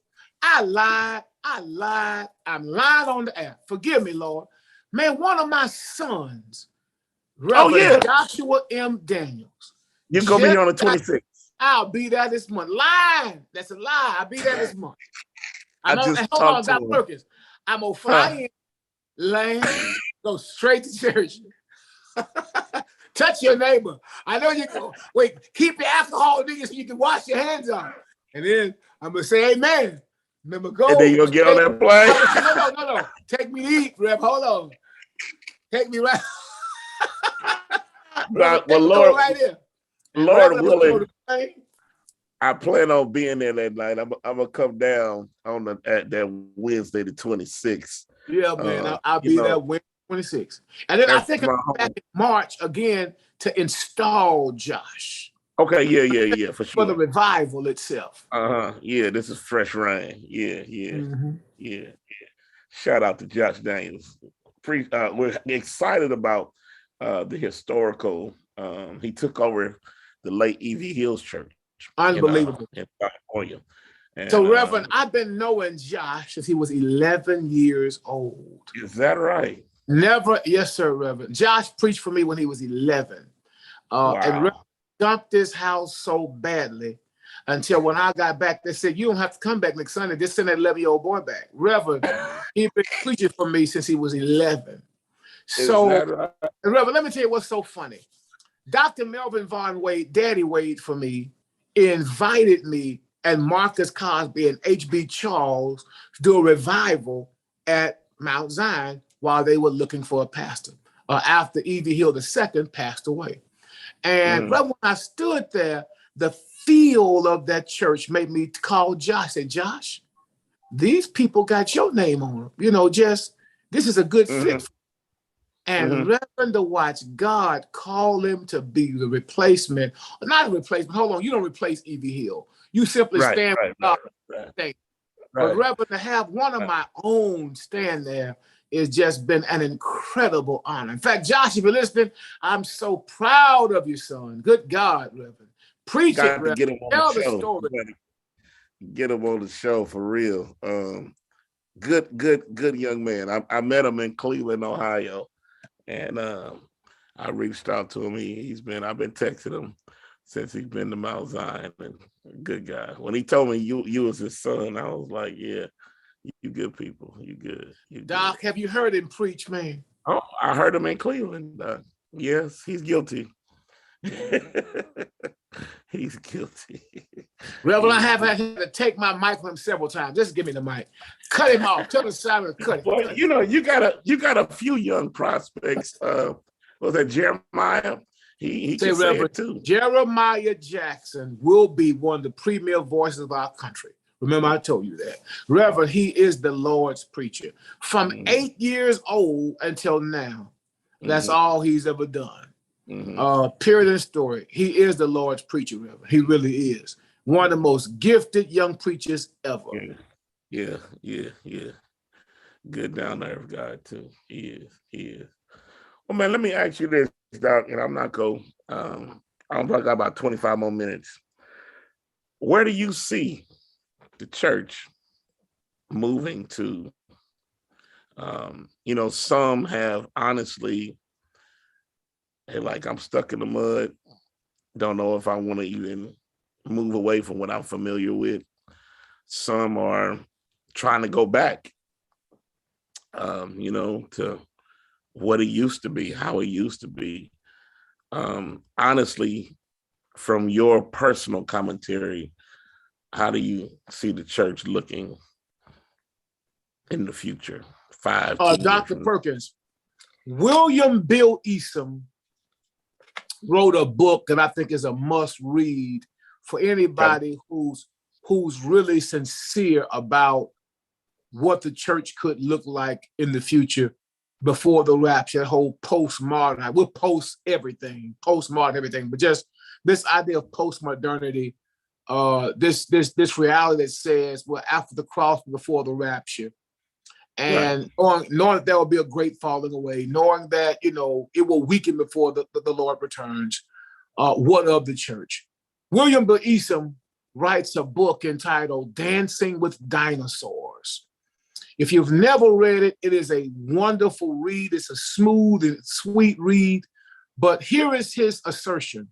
I lied. I'm lying on the air. Forgive me, Lord. Man, one of my sons, Reverend Joshua M. Daniels. You're going to be here on the 26th. I'll be there this month. Lying. That's a lie. I'll be there this month. Hold on, Dr. Perkins. I'm going to fly in, land, go straight to church. Touch your neighbor. I know you go. Wait, keep your alcohol, niggas, so you can wash your hands off. And then I'm going to say amen. Remember, go. And then you'll get on that plane. No. Take me to eat, Rev. Hold on. Take me right. Well, Lord, right here. Lord willing, I plan on being there that night. I'm gonna come down at that Wednesday, the 26th. Yeah, man. I'll be there Wednesday, 26th. And then I think I'm back in March again to install Josh. Okay, yeah, for sure. For the revival itself. Yeah, this is fresh rain. Yeah. Shout out to Josh Daniels. We're excited about the historical. He took over the late E.V. Hills Church. Unbelievable. In California. And, so, Reverend, I've been knowing Josh since he was 11 years old. Is that right? Yes, sir, Reverend. Josh preached for me when he was 11. Wow. And Reverend dumped this house so badly until when I got back, they said, you don't have to come back next Sunday. Just send that 11-year-old boy back. Reverend, he's been preaching for me since he was 11. So, right? Reverend, let me tell you what's so funny. Dr. Melvin Von Wade, Daddy Wade for me, invited me and Marcus Cosby and H.B. Charles to do a revival at Mount Zion while they were looking for a pastor. after E.V. Hill II passed away. And right when I stood there, the feel of that church made me call Josh. Say, Josh, these people got your name on them. You know, just this is a good fit. And Reverend to watch God call him to be the replacement, not a replacement. Hold on, you don't replace E.V. Hill. You simply stand with God. But Reverend, to have one of my own stand there has just been an incredible honor. In fact, Josh, if you're listening, I'm so proud of you, son. Good God, Reverend. Preach it, Reverend. Get him on Tell the the show. story. Get him on the show for real. Good young man. I met him in Cleveland, Ohio, and I reached out to him. I've been texting him since he's been to Mount Zion, and good guy. When he told me you was his son, I was like, yeah, you good people. You good. Doc, have you heard him preach, man? Oh, I heard him in Cleveland. Yes, he's guilty. He's guilty. Reverend, I have had to take my mic from him several times. Just give me the mic. Cut him off. Tell the Simon to cut it. Well, you know, you got a few young prospects. Was that Jeremiah? He can say it too. Jeremiah Jackson will be one of the premier voices of our country. Remember, I told you that. Reverend, he is the Lord's preacher. From 8 years old until now, that's all he's ever done. Period in story. He is the Lord's preacher, Reverend. He really is. One of the most gifted young preachers ever. Yeah. Good down there of God too. He is. Well, man, let me ask you this, Doc, and I'm probably got about 25 more minutes. Where do you see the church moving to? Some have honestly, they're like, I'm stuck in the mud. Don't know if I want to even move away from what I'm familiar with. Some are trying to go back, to what it used to be, how it used to be. Honestly, from your personal commentary, how do you see the church looking in the future? 5 Dr. Perkins, William Bill Eason wrote a book that I think is a must read for anybody who's really sincere about what the church could look like in the future before the rapture, that whole postmodern. We'll post everything, but just this idea of postmodernity, this reality that says, well, after the cross, before the rapture. And knowing that there will be a great falling away, knowing that, it will weaken before the Lord returns. What of the church? William B. Eason writes a book entitled Dancing with Dinosaurs. If you've never read it, it is a wonderful read. It's a smooth and sweet read. But here is his assertion.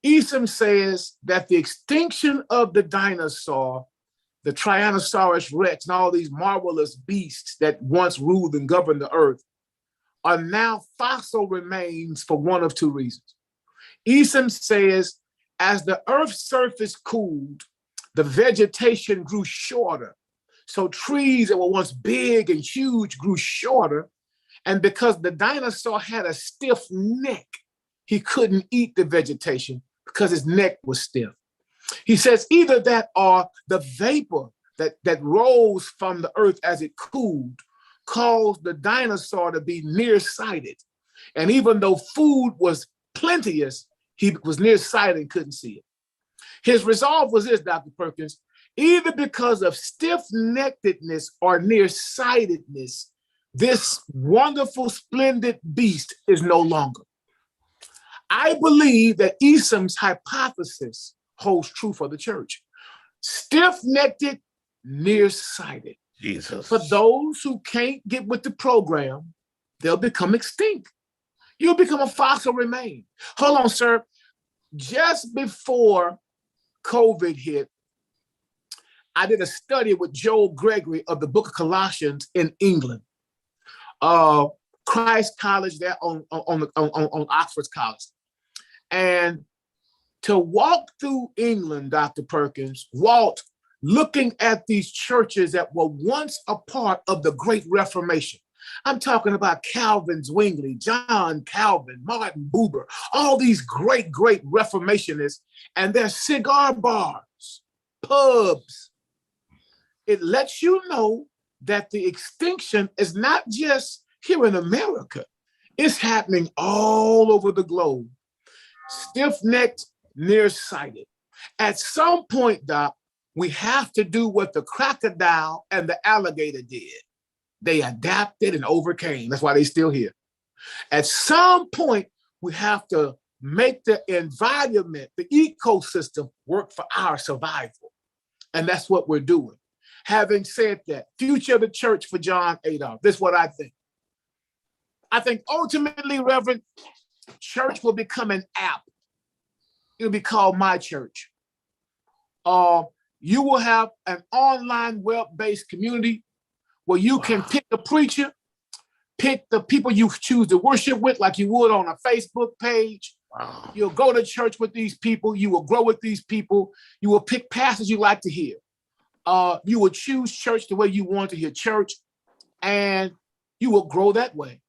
Eason says that the extinction of the dinosaur, the Tyrannosaurus Rex, and all these marvelous beasts that once ruled and governed the earth are now fossil remains for one of two reasons. Eason says, as the earth's surface cooled, the vegetation grew shorter. So trees that were once big and huge grew shorter. And because the dinosaur had a stiff neck, he couldn't eat the vegetation because his neck was stiff. He says either that or the vapor that rose from the earth as it cooled caused the dinosaur to be nearsighted. And even though food was plenteous, he was nearsighted and couldn't see it. His resolve was this, Dr. Perkins, either because of stiff-neckedness or nearsightedness, this wonderful, splendid beast is no longer. I believe that Eason's hypothesis holds true for the church. Stiff-necked, nearsighted. Jesus. For those who can't get with the program, they'll become extinct. You'll become a fossil remain. Hold on, sir. Just before COVID hit, I did a study with Joel Gregory of the Book of Colossians in England. Christ College there on Oxford College. And to walk through England, Dr. Perkins, Walt, looking at these churches that were once a part of the Great Reformation. I'm talking about Calvin Zwingli, John Calvin, Martin Buber, all these great, great Reformationists, and their cigar bars, pubs. It lets you know that the extinction is not just here in America. It's happening all over the globe. Stiff-necked, nearsighted. At some point, Doc, we have to do what the crocodile and the alligator did. They adapted and overcame. That's why they're still here. At some point, we have to make the environment, the ecosystem, work for our survival. And that's what we're doing. Having said that, future of the church for John Adolph, this is what I think. I think ultimately, Reverend, church will become an app. It'll be called My Church. You will have an online web-based community where you can pick a preacher, pick the people you choose to worship with, like you would on a Facebook page. Wow. You'll go to church with these people. You will grow with these people. You will pick pastors you like to hear. You will choose church the way you want to hear church, and you will grow that way.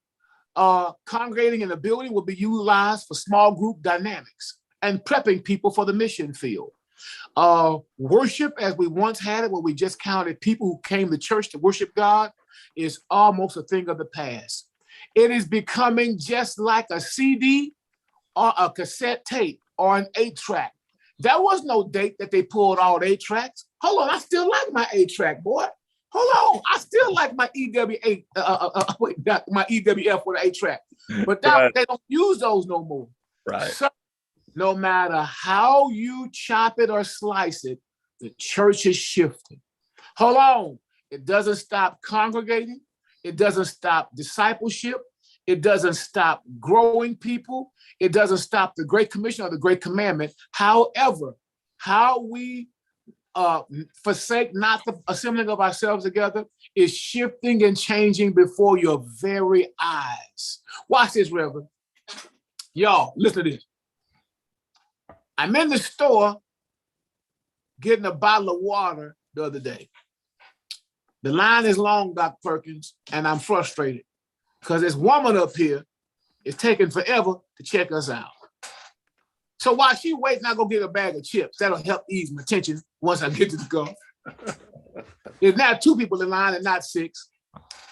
Congregating in a building will be utilized for small group dynamics and prepping people for the mission field. Worship, as we once had it, where we just counted people who came to church to worship God, is almost a thing of the past. It is becoming just like a CD or a cassette tape or an 8-track. There was no date that they pulled all 8 tracks. Hold on, I still like my 8-track, boy. Hold on, I still like my EW8, my EWF with an 8-track. But now they don't use those no more. Right. So, no matter how you chop it or slice it, the church is shifting. Hold on, it doesn't stop congregating. It doesn't stop discipleship. It doesn't stop growing people. It doesn't stop the Great Commission or the Great Commandment. However, how we forsake not the assembling of ourselves together is shifting and changing before your very eyes. Watch this, Reverend. Y'all, listen to this. I'm in the store getting a bottle of water the other day. The line is long, Dr. Perkins, and I'm frustrated because this woman up here is taking forever to check us out. So while she waiting, I go get a bag of chips. That'll help ease my tension once I get to the car. There's now 2 people in line and not 6.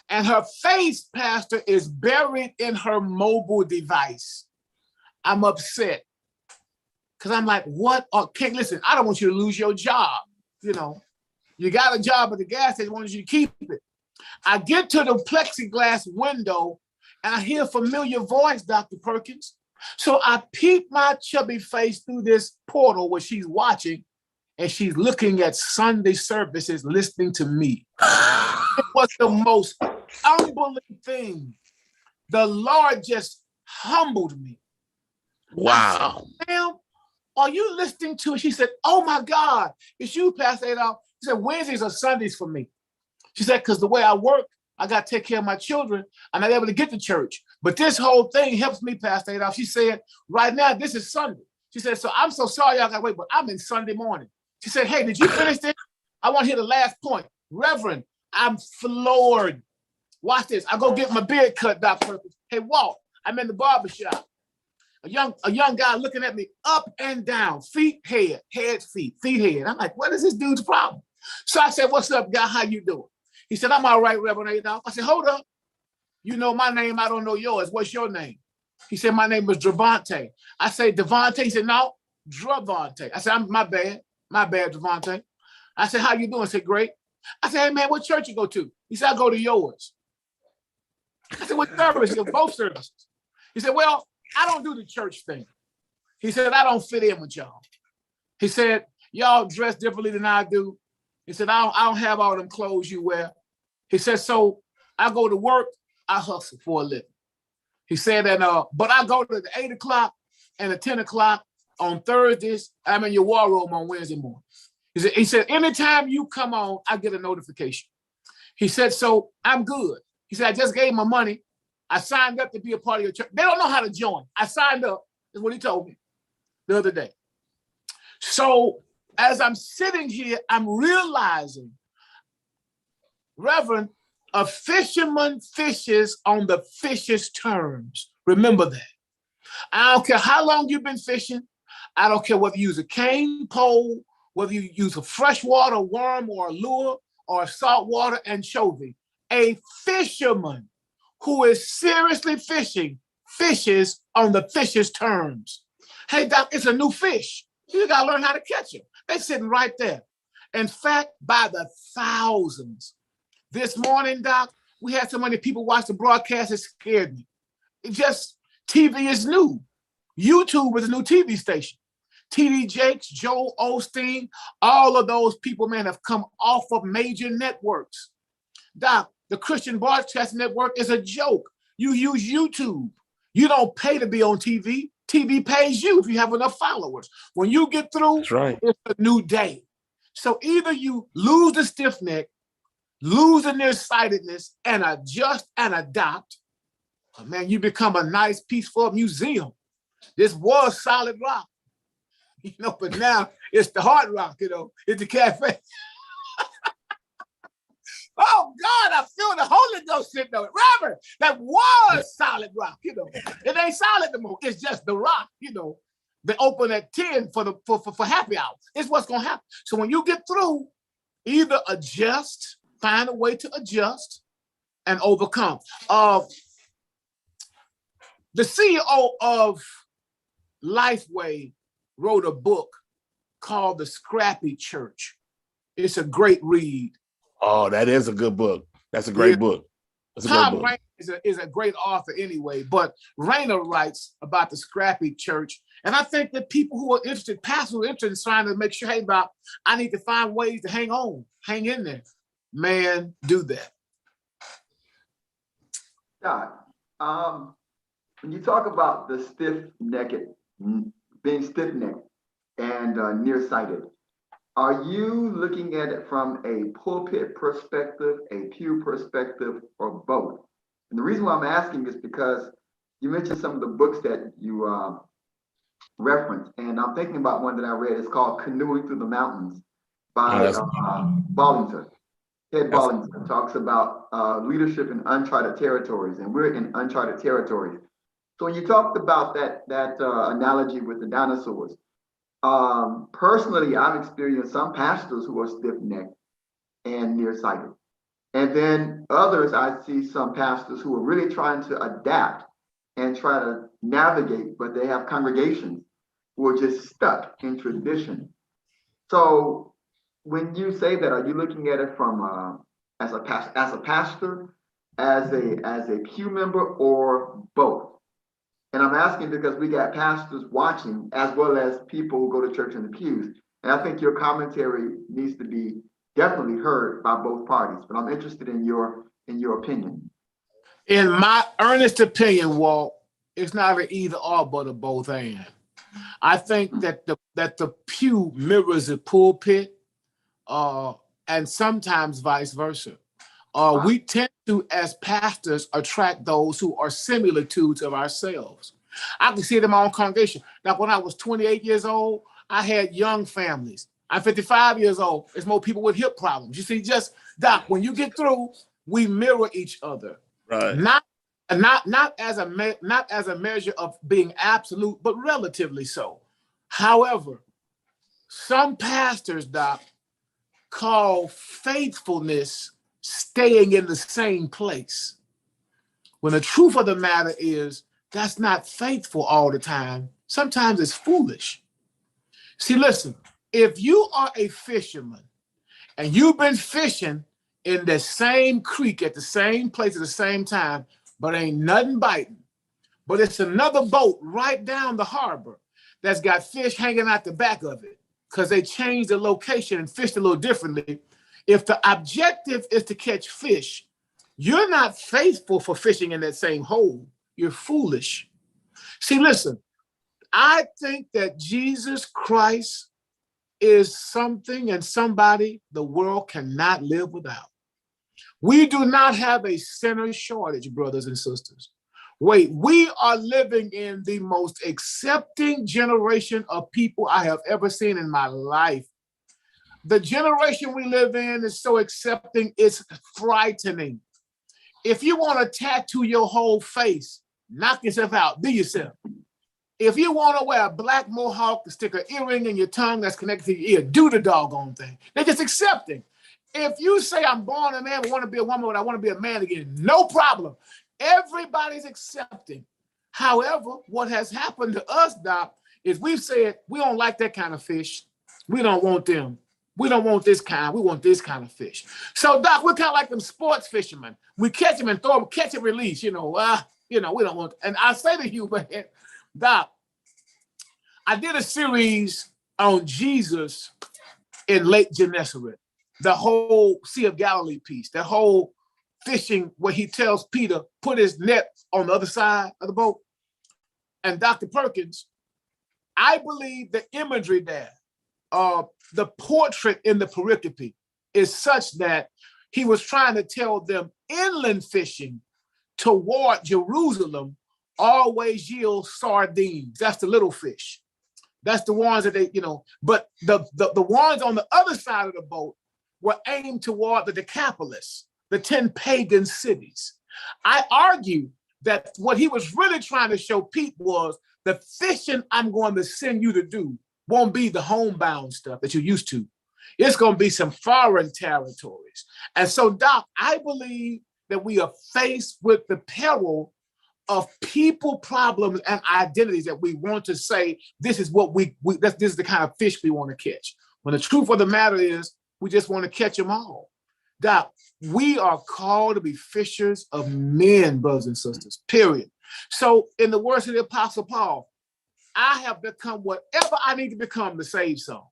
And her face, Pastor, is buried in her mobile device. I'm upset. Because I'm like, what? Can't listen, I don't want you to lose your job. You know, you got a job at the gas station, I want you to keep it. I get to the plexiglass window and I hear a familiar voice, Dr. Perkins. So I peek my chubby face through this portal where she's watching and she's looking at Sunday services, listening to me. It was the most unbelievable thing. The Lord just humbled me. Wow. I said, ma'am, are you listening to it? She said, oh my God, it's you, Pastor Adolph. She said, Wednesdays are Sundays for me. She said, because the way I work, I got to take care of my children. I'm not able to get to church. But this whole thing helps me, Pastor Adolph. She said, right now, this is Sunday. She said, so I'm so sorry y'all got to wait, but I'm in Sunday morning. She said, hey, did you finish this? I want to hear the last point. Reverend, I'm floored. Watch this. I go get my beard cut, Dr. Perkins. Hey, Walt, I'm in the barbershop. A young guy looking at me up and down, feet, head, head, feet, head. I'm like, what is this dude's problem? So I said, what's up, guy? How you doing? He said, I'm all right, Reverend Adolph. I said, hold up. You know my name, I don't know yours. What's your name? He said, my name is Dravante. I say, Devontae? He said, no, Dravante. I said, my bad, Devontae. I said, how you doing? He said, great. I said, hey, man, what church you go to? He said, I go to yours. I said, what service? He said, both services. He said, well, I don't do the church thing. He said, I don't fit in with y'all. He said, y'all dress differently than I do. He said, I don't have all them clothes you wear. He said, so I go to work, I hustle for a living. He said, but I go to the 8 o'clock and the 10 o'clock on Thursdays. I'm in your war room on Wednesday morning. He said, anytime you come on, I get a notification. He said, so I'm good. He said, I just gave my money. I signed up to be a part of your church. They don't know how to join. I signed up, is what he told me the other day. So as I'm sitting here, I'm realizing, Reverend, A fisherman fishes on the fish's terms. Remember that. I don't care how long you've been fishing. I don't care whether you use a cane pole, whether you use a freshwater worm or a lure or a saltwater anchovy. A fisherman who is seriously fishing fishes on the fish's terms. Hey, Doc, it's a new fish. You got to learn how to catch it. They're sitting right there. In fact, by the thousands. This morning, Doc, we had so many people watch the broadcast, it scared me. It just, TV is new. YouTube is a new TV station. TD Jakes, Joel Osteen, all of those people, man, have come off of major networks. Doc, the Christian Broadcast Network is a joke. You use YouTube. You don't pay to be on TV. TV pays you if you have enough followers. When you get through, That's right. It's a new day. So either you lose the stiff neck, lose the nearsightedness, and adjust and adopt, or man, you become a nice, peaceful museum. This was solid rock, but now it's the hard rock, it's the cafe. Oh God, I feel the Holy Ghost sitting on it. Robert, that was solid rock, It ain't solid anymore. It's just the rock, They open at 10 for happy hour. It's what's gonna happen. So when you get through, either adjust, find a way to adjust and overcome. The CEO of Lifeway wrote a book called The Scrappy Church. It's a great read. Oh, that is a good book. That's a great book. That's a Tom great book. Rainer is a great author anyway, but Rainer writes about the Scrappy Church. And I think that people who are interested, pastors who are interested in trying to make sure, hey, Bob, I need to find ways to hang on, hang in there. Man, do that. Doc, when you talk about the being stiff-necked and nearsighted, are you looking at it from a pulpit perspective, a pew perspective, or both? And the reason why I'm asking is because you mentioned some of the books that you referenced, and I'm thinking about one that I read. It's called Canoeing Through the Mountains by Bollington. Ted Bollington talks about leadership in uncharted territories, and we're in uncharted territories. So when you talked about that analogy with the dinosaurs, personally, I've experienced some pastors who are stiff-necked and nearsighted. And then others, I see some pastors who are really trying to adapt and try to navigate, but they have congregations who are just stuck in tradition. So when you say that, are you looking at it from as a pastor, as a pew member, or both? And I'm asking because we got pastors watching as well as people who go to church in the pews. And I think your commentary needs to be definitely heard by both parties. But I'm interested in your opinion. In my earnest opinion, Walt, it's not an either or but a both and. I think that the pew mirrors the pulpit, and sometimes vice versa. We tend to, as pastors, attract those who are similitudes of ourselves. I can see it in my own congregation. Now, when I was 28 years old, I had young families. I'm 55 years old. There's more people with hip problems. You see, just, Doc, when you get through, we mirror each other. Right. Not as a measure of being absolute, but relatively so. However, some pastors, Doc, call faithfulness staying in the same place. When the truth of the matter is, that's not faithful all the time. Sometimes it's foolish. See, listen, if you are a fisherman and you've been fishing in the same creek at the same place at the same time, but ain't nothing biting, but it's another boat right down the harbor that's got fish hanging out the back of it because they changed the location and fished a little differently. If the objective is to catch fish, you're not faithful for fishing in that same hole. You're foolish. See, listen, I think that Jesus Christ is something and somebody the world cannot live without. We do not have a sinner shortage, brothers and sisters. Wait, we are living in the most accepting generation of people I have ever seen in my life. The generation we live in is so accepting, it's frightening. If you want to tattoo your whole face, knock yourself out, be yourself. If you want to wear a black mohawk to stick an earring in your tongue that's connected to your ear, do the doggone thing. They're just accepting. If you say I'm born a man but want to be a woman, but I want to be a man again, no problem. Everybody's accepting. However, what has happened to us, Doc, is we've said we don't like that kind of fish. We don't want them. We don't want this kind. We want this kind of fish. So, Doc, we're kind of like them sports fishermen. We catch them and throw them, catch and release. We don't want. And I say to you, man, Doc, I did a series on Jesus in Lake Gennesaret, the whole Sea of Galilee piece, that whole fishing where he tells Peter, put his net on the other side of the boat. And Dr. Perkins, I believe the imagery there, the portrait in the pericope is such that he was trying to tell them inland fishing toward Jerusalem always yields sardines. That's the little fish. That's the ones that they, but the ones on the other side of the boat were aimed toward the Decapolis, the 10 pagan cities. I argue that what he was really trying to show Pete was the fishing I'm going to send you to do won't be the homebound stuff that you're used to. It's going to be some foreign territories. And so, Doc, I believe that we are faced with the peril of people problems and identities that we want to say, this is what this is the kind of fish we want to catch. When the truth of the matter is, we just want to catch them all. Doc, we are called to be fishers of men, brothers and sisters, period. So in the words of the Apostle Paul, I have become whatever I need to become to save some.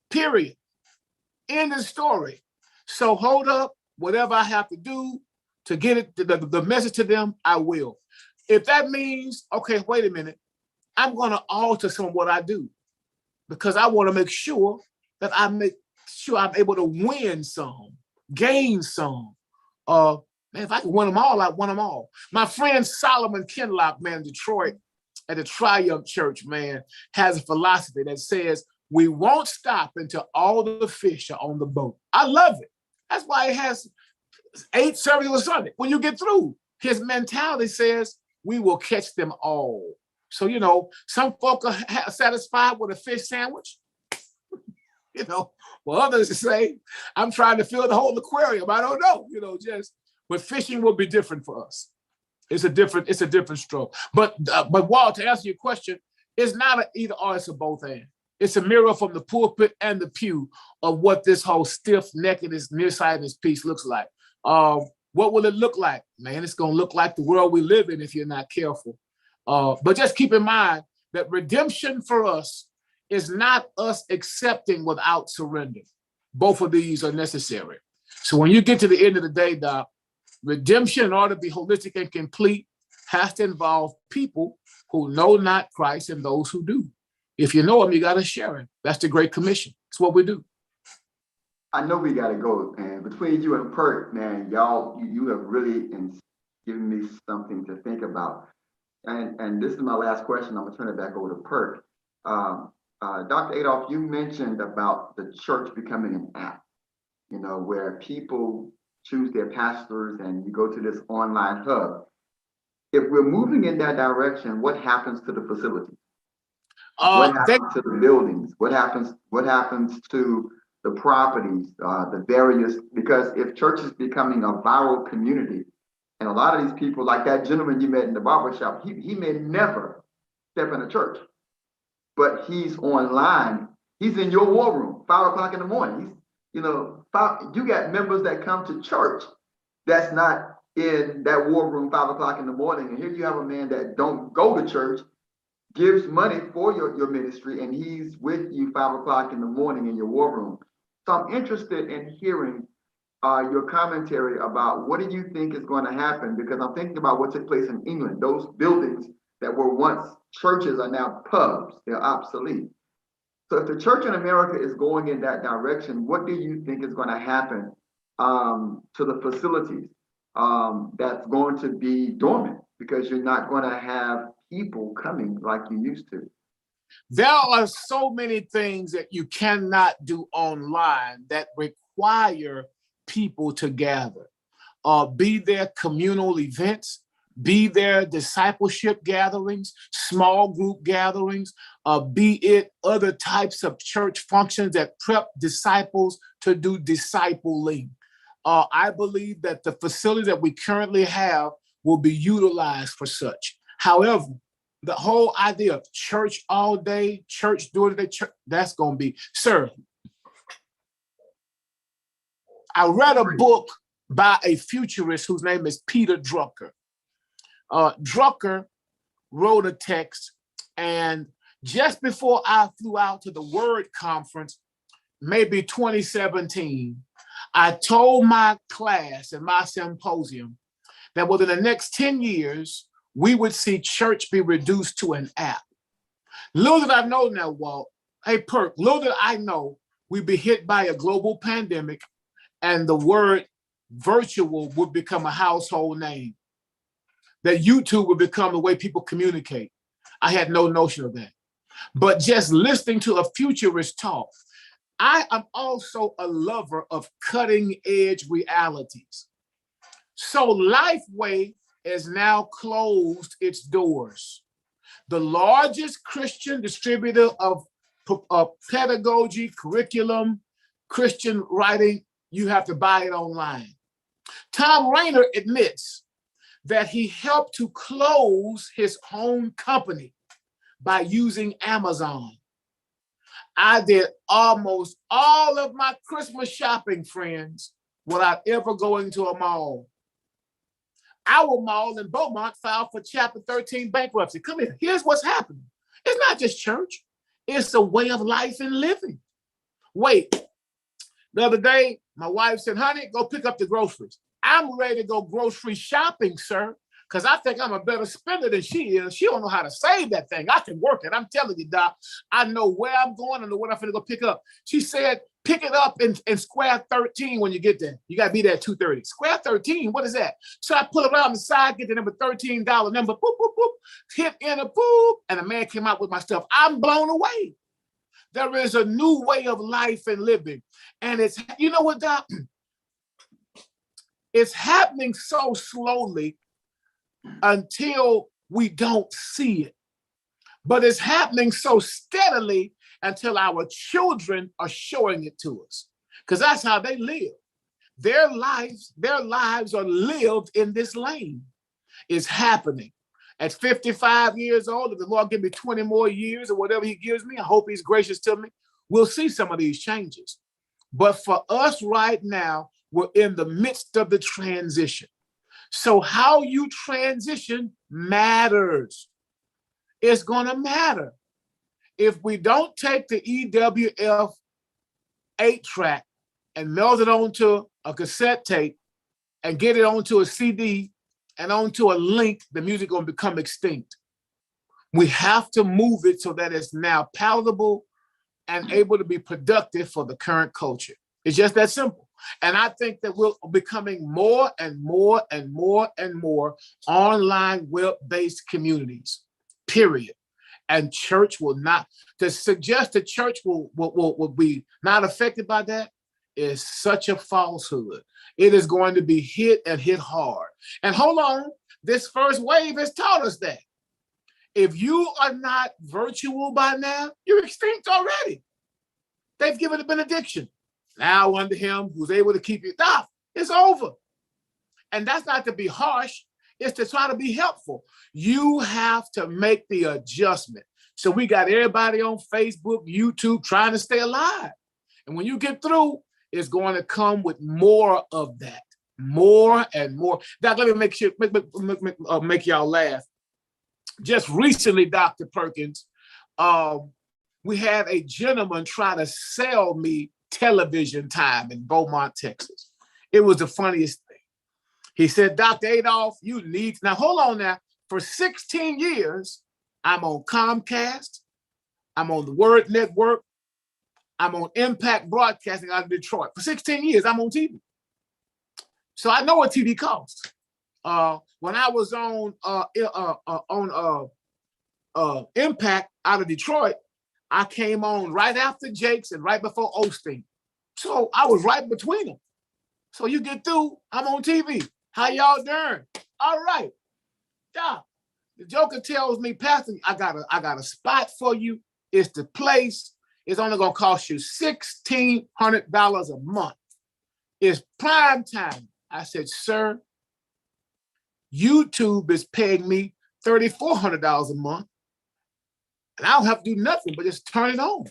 Period. End of the story. So hold up, whatever I have to do to get it, the message to them, I will. If that means, okay, wait a minute, I'm going to alter some of what I do because I want to make sure that I'm able to win some, gain some. Man, if I can win them all, I win them all. My friend Solomon Kinlock, man, in Detroit, at the Triumph Church, man, has a philosophy that says we won't stop until all the fish are on the boat. I love it. That's why it has 8 services a Sunday. When you get through, his mentality says we will catch them all. So, some folk are satisfied with a fish sandwich. Well, others say, I'm trying to fill the whole aquarium. I don't know, but fishing will be different for us. It's a different stroke. But Walt, to answer your question, it's not an either or, it's a both and. It's a mirror from the pulpit and the pew of what this whole stiff-neckedness, nearsightedness piece looks like. What will it look like? Man, it's going to look like the world we live in if you're not careful. But just keep in mind that redemption for us is not us accepting without surrender. Both of these are necessary. So when you get to the end of the day, Doc, redemption, in order to be holistic and complete, has to involve people who know not Christ and those who do. If you know him, you got to share him. That's the Great Commission. It's what we do. I know we got to go, man. Between you and Perk, man, y'all, you have really given me something to think about. And this is my last question. I'm going to turn it back over to Perk. Dr. Adolph, you mentioned about the church becoming an app, where people choose their pastors and you go to this online hub. If we're moving in that direction, what happens to the facilities? What happens to the buildings? What happens to the properties, the various, because if church is becoming a viral community, and a lot of these people, like that gentleman you met in the barbershop, he may never step in a church, but he's online. He's in your war room, 5 o'clock in the morning. You got members that come to church that's not in that war room 5 o'clock in the morning. And here you have a man that don't go to church, gives money for your ministry, and he's with you 5 o'clock in the morning in your war room. So I'm interested in hearing your commentary about what do you think is going to happen, because I'm thinking about what took place in England. Those buildings that were once churches are now pubs. They're obsolete. So if the church in America is going in that direction, what do you think is going to happen to the facilities that's going to be dormant because you're not going to have people coming like you used to? There are so many things that you cannot do online that require people to gather. be there communal events, be there discipleship gatherings, small group gatherings, be it other types of church functions that prep disciples to do discipling. I believe that the facility that we currently have will be utilized for such. However, the whole idea of church all day, church during the day, church, that's going to be, sir. I read a book by a futurist whose name is Peter Drucker. Drucker wrote a text, and just before I flew out to the Word Conference, maybe 2017, I told my class in my symposium that within the next 10 years, we would see church be reduced to an app. Little did I know now, Walt, hey, Perk, little did I know we'd be hit by a global pandemic and the word virtual would become a household name, that YouTube would become the way people communicate. I had no notion of that. But just listening to a futurist talk, I am also a lover of cutting edge realities. So Lifeway has now closed its doors. The largest Christian distributor of pedagogy, curriculum, Christian writing, you have to buy it online. Tom Rainer admits that he helped to close his own company by using Amazon. I did almost all of my Christmas shopping, friends, without ever going to a mall. Our mall in Beaumont filed for Chapter 13 bankruptcy. Come here, here's what's happening. It's not just church, it's a way of life and living. Wait, the other day, my wife said, honey, go pick up the groceries. I'm ready to go grocery shopping, sir, because I think I'm a better spender than she is. She don't know how to save that thing. I can work it. I'm telling you, Doc, I know where I'm going and what I'm going to go pick up. She said, pick it up in square 13 when you get there. You got to be there at 2:30. Square 13, what is that? So I pull around the side, get the number $13 number, boop, boop, boop, hit enter, boop, and a man came out with my stuff. I'm blown away. There is a new way of life and living. And it's, you know what, Doc? It's happening so slowly until we don't see it. But it's happening so steadily until our children are showing it to us. Because that's how they live. Their lives are lived in this lane. It's happening. At 55 years old, if the Lord give me 20 more years or whatever he gives me, I hope he's gracious to me, we'll see some of these changes. But for us right now, we're in the midst of the transition. So how you transition matters. It's going to matter. If we don't take the EWF 8-track and meld it onto a cassette tape and get it onto a CD and onto a link, the music going to become extinct. We have to move it so that it's now palatable and able to be productive for the current culture. It's just that simple. And I think that we're becoming more and more and more and more online web-based communities, period. And church will not, to suggest that church will be not affected by that is such a falsehood. It is going to be hit and hit hard. And hold on, this first wave has taught us that. If you are not virtual by now, you're extinct already. They've given a benediction. Now unto him who's able to keep you. Stop. It's over. And that's not to be harsh. It's to try to be helpful. You have to make the adjustment. So we got everybody on Facebook, YouTube, trying to stay alive. And when you get through, it's going to come with more of that. More and more. Doc, let me make y'all laugh. Just recently, Dr. Perkins, we had a gentleman try to sell me television time in Beaumont, Texas. It was the funniest thing. He said, Dr. Adolph, you need, now hold on now, for 16 years, I'm on Comcast, I'm on the Word Network, I'm on Impact Broadcasting out of Detroit. For 16 years, I'm on TV. So I know what TV costs. When I was on Impact out of Detroit, I came on right after Jake's and right before Osteen. So I was right between them. So you get through, I'm on TV. How y'all doing? All right. Doc, the joker tells me, Pastor, I got a spot for you. It's the place. It's only gonna cost you $1,600 a month. It's prime time. I said, sir, YouTube is paying me $3,400 a month. And I don't have to do nothing but just turn it on.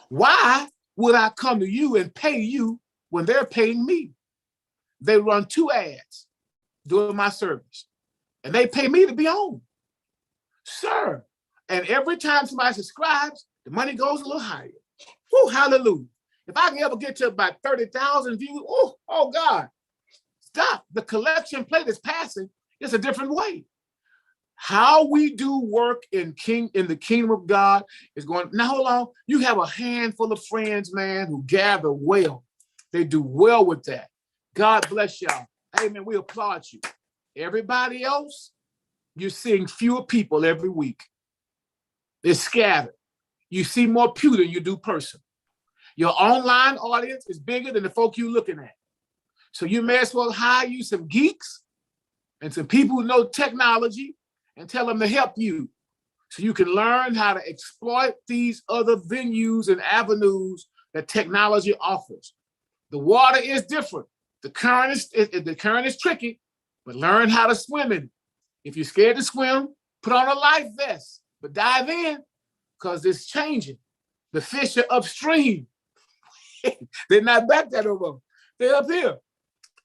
Why would I come to you and pay you when they're paying me? They run 2 ads during my service, and they pay me to be on. Sir, and every time somebody subscribes, the money goes a little higher. Woo, hallelujah. If I can ever get to about 30,000 views, oh God, stop. The collection plate is passing. It's a different way. How we do work in the kingdom of God is going, now hold on, you have a handful of friends, man, who gather well. They do well with that. God bless y'all. Amen, we applaud you. Everybody else, you're seeing fewer people every week. They're scattered. You see more pew than you do person. Your online audience is bigger than the folk you're looking at. So you may as well hire you some geeks and some people who know technology and tell them to help you so you can learn how to exploit these other venues and avenues that technology offers. The water is different. The current is tricky, but learn how to swim in it. If you're scared to swim, put on a life vest, but dive in because it's changing. The fish are upstream. They're not back there no more. They're up here.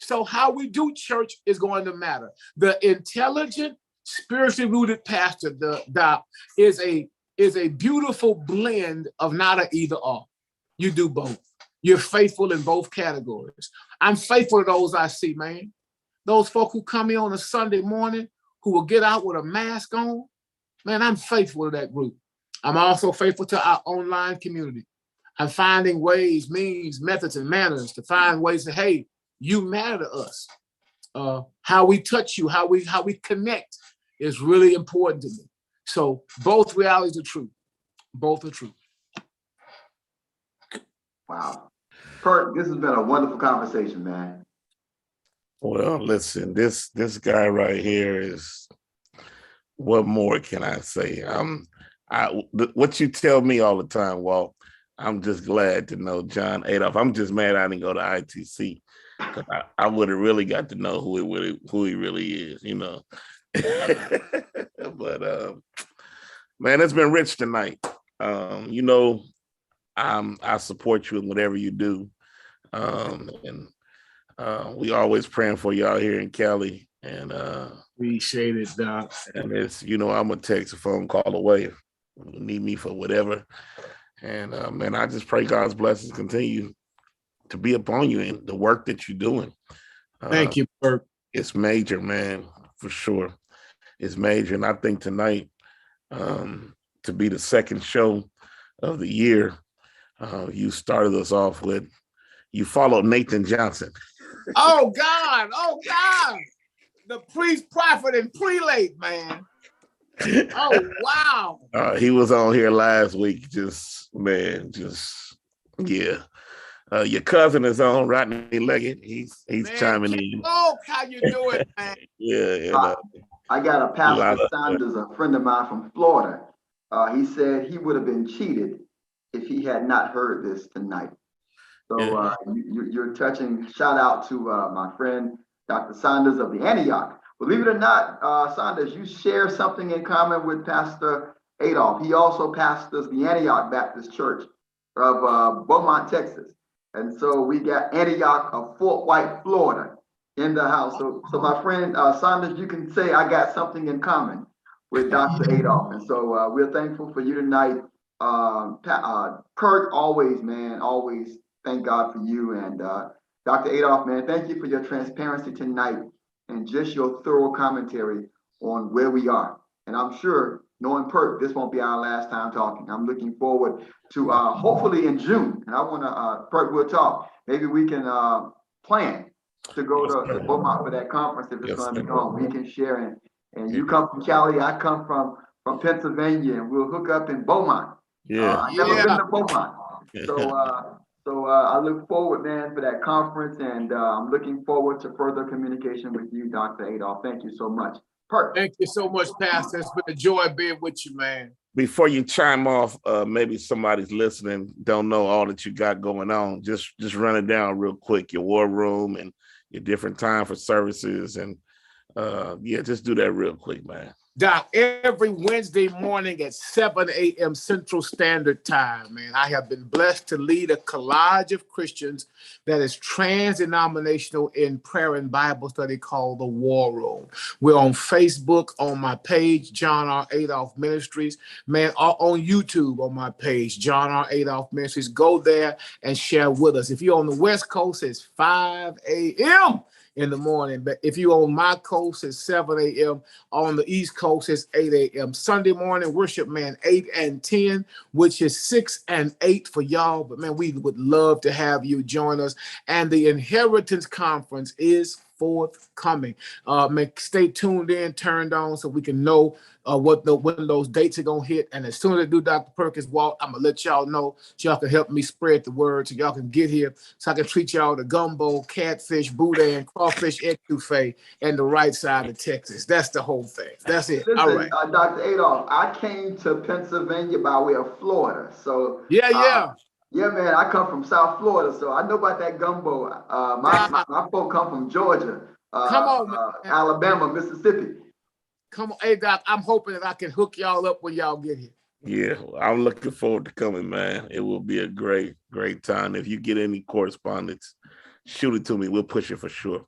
So how we do church is going to matter. The intelligent, spiritually rooted pastor, Doc, is a beautiful blend of not an either or. You do both. You're faithful in both categories. I'm faithful to those I see, man. Those folk who come here on a Sunday morning who will get out with a mask on, man, I'm faithful to that group. I'm also faithful to our online community. I'm finding ways, means, methods, and manners to find ways to, hey, you matter to us. How we touch you, how we connect is really important to me. So both realities are true. Both are true. Wow. Perk, this has been a wonderful conversation, man. Well, listen, this guy right here is, what more can I say? What you tell me all the time, Walt, I'm just glad to know John Adolph. I'm just mad I didn't go to ITC. I would have really got to know who he really is, you know. But man, it's been rich tonight. You know, I support you in whatever you do. And we always praying for y'all here in Cali. And appreciate it, Doc. And it's, you know, I'm a text, a phone call away if you need me for whatever. And man, I just pray God's blessings continue to be upon you in the work that you're doing. Thank you, Perk. It's major, man, for sure. It's major. And I think tonight, to be the second show of the year, you started us off with, you followed Nathan Johnson. Oh God. The priest, prophet, and prelate, man. Oh, wow. He was on here last week. Yeah. Your cousin is on, Rodney Leggett. He's man, chiming in. Oh, how you doing, man? Yeah. I got a Pastor Sanders, a friend of mine from Florida. He said he would have been cheated if he had not heard this tonight. So you're touching. Shout out to my friend, Dr. Sanders of the Antioch. Believe it or not, Sanders, you share something in common with Pastor Adolph. He also pastors the Antioch Baptist Church of Beaumont, Texas. And so we got Antioch of Fort White, Florida in the house. So my friend Sanders, you can say I got something in common with Dr. Adolph. And so we're thankful for you tonight. Perk, always, man, always thank God for you. And Dr. Adolph, man, thank you for your transparency tonight and just your thorough commentary on where we are. And I'm sure, knowing Perk, this won't be our last time talking. I'm looking forward to hopefully in June. And I want to, Perk, we'll talk. Maybe we can plan to go to Beaumont for that conference if it's going to be on. We can share. And you come from Cali, I come from Pennsylvania, and we'll hook up in Beaumont. I've never been to Beaumont. So I look forward, man, for that conference, and I'm looking forward to further communication with you, Dr. Adolph. Thank you so much. Perk. Thank you so much, Pastor. It's been a joy being with you, man. Before you chime off, maybe somebody's listening, don't know all that you got going on. Just run it down real quick, your war room and your different time for services. And yeah, just do that real quick, man. Doc, every Wednesday morning at 7 a.m. Central Standard Time, man, I have been blessed to lead a collage of Christians that is trans-denominational in prayer and Bible study called The War Room. We're on Facebook on my page, John R. Adolph Ministries, man, on YouTube on my page, John R. Adolph Ministries. Go there and share with us. If you're on the West Coast, it's 5 a.m. in the morning. But if you're on my coast, it's 7 a.m. On the East Coast, it's 8 a.m. Sunday morning worship, man, 8 and 10, which is 6 and 8 for y'all. But man, we would love to have you join us. And the Inheritance Conference is forthcoming. Man, stay tuned in, turned on, so we can know when those dates are gonna hit. And as soon as I do Dr. Perkins walk, I'm gonna let y'all know so y'all can help me spread the word so y'all can get here, so I can treat y'all to gumbo, catfish, boudin, crawfish etouffee, and the right side of Texas. That's the whole thing. That's it. Listen, All right. Dr. Adolph, I came to Pennsylvania by way of Florida. So Yeah. Yeah, man, I come from South Florida, so I know about that gumbo. My folk come from Georgia, Come on, man. Alabama, Mississippi. Come on. Hey, Doc, I'm hoping that I can hook y'all up when y'all get here. Yeah, I'm looking forward to coming, man. It will be a great time. If you get any correspondence, shoot it to me. We'll push it for sure.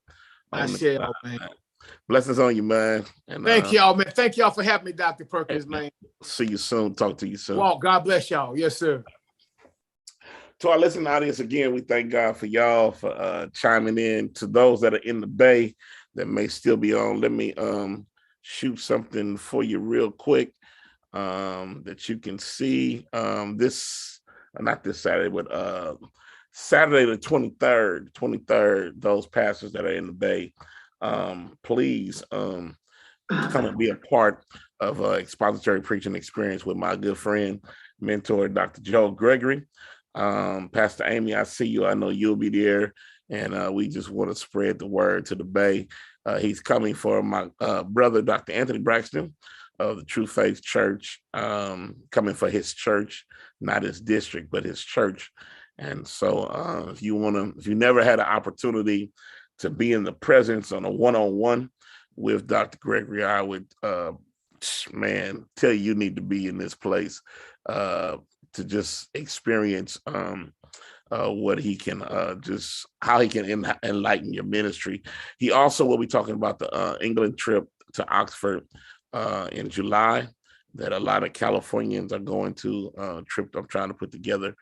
I shall, man. Blessings on you, man. And thank y'all, man. Thank y'all for having me, Dr. Perkins, man. See you soon. Talk to you soon. Well, God bless y'all. Yes, sir. To our listening audience, again, we thank God for y'all for chiming in. To those that are in the Bay that may still be on, let me shoot something for you real quick that you can see not this Saturday, but Saturday the 23rd, those pastors that are in the Bay, please come and be a part of expository preaching experience with my good friend, mentor, Dr. Joe Gregory. Pastor Amy, I see you. I know you'll be there, and we just want to spread the word to the Bay. He's coming for my brother, Dr. Anthony Braxton of the True Faith Church, coming for his church, not his district, but his church. And so if you never had an opportunity to be in the presence on a one-on-one with Dr. Gregory, I would, tell you need to be in this place to just experience what he can, how he can enlighten your ministry. He also will be talking about the England trip to Oxford in July that a lot of Californians are going to, trip I'm trying to put together,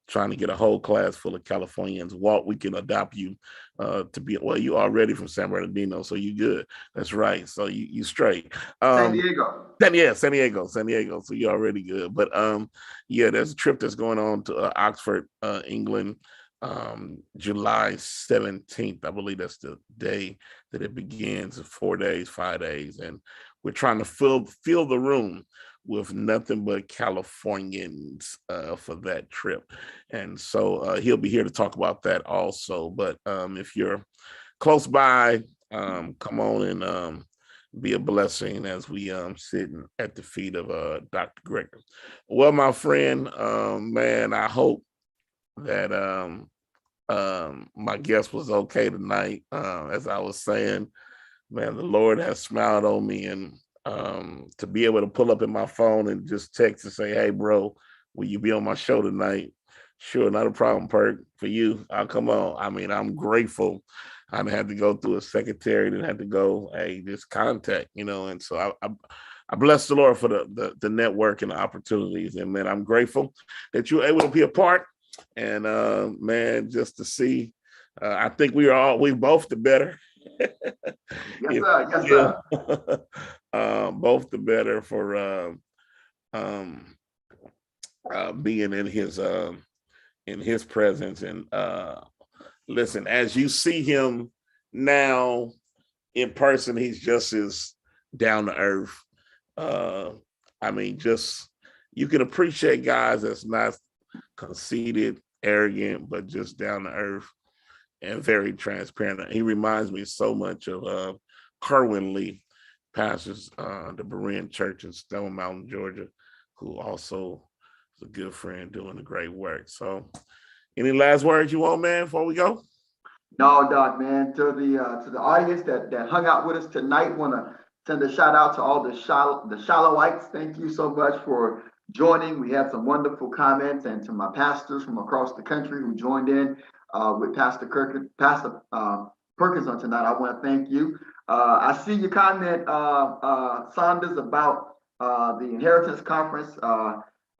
trying to get a whole class full of Californians. Walt, we can adopt you to be, well, you already from San Bernardino, so you good. That's right. So you straight. San Diego. San Diego. So you're already good. But yeah, there's a trip that's going on to Oxford, England, July 17th. I believe that's the day that it begins. 4 days, 5 days. And we're trying to fill the room with nothing but Californians for that trip. And so he'll be here to talk about that also. But if you're close by, come on and be a blessing as we sitting at the feet of Dr. Gregory. Well, my friend, man, I hope that my guest was okay tonight. As I was saying, man, the Lord has smiled on me, and to be able to pull up in my phone and just text and say, hey, bro, will you be on my show tonight? Sure, not a problem, Perk. For you, I'll come on. I mean, I'm grateful. I didn't have to go through a secretary, didn't have to go, hey, just contact, and so I bless the Lord for the network and the opportunities. And man, I'm grateful that you're able to be a part. And man, just to see, I think we both the better. Yes, sir. Both the better for being in his presence. And listen, as you see him now in person, he's just as down to earth. I mean, just you can appreciate guys that's not conceited, arrogant, but just down to earth and very transparent. He reminds me so much of Kerwin Lee, pastors the Berean Church in Stone Mountain, Georgia, who also is a good friend doing the great work. So, any last words you want, man, before we go? No, Doc, man. To the audience that hung out with us tonight, want to send a shout out to all the Shallowites. Thank you so much for joining. We had some wonderful comments, and to my pastors from across the country who joined in with Pastor Perkins on tonight. I want to thank you. I see your comment, Saunders, about the Inheritance Conference.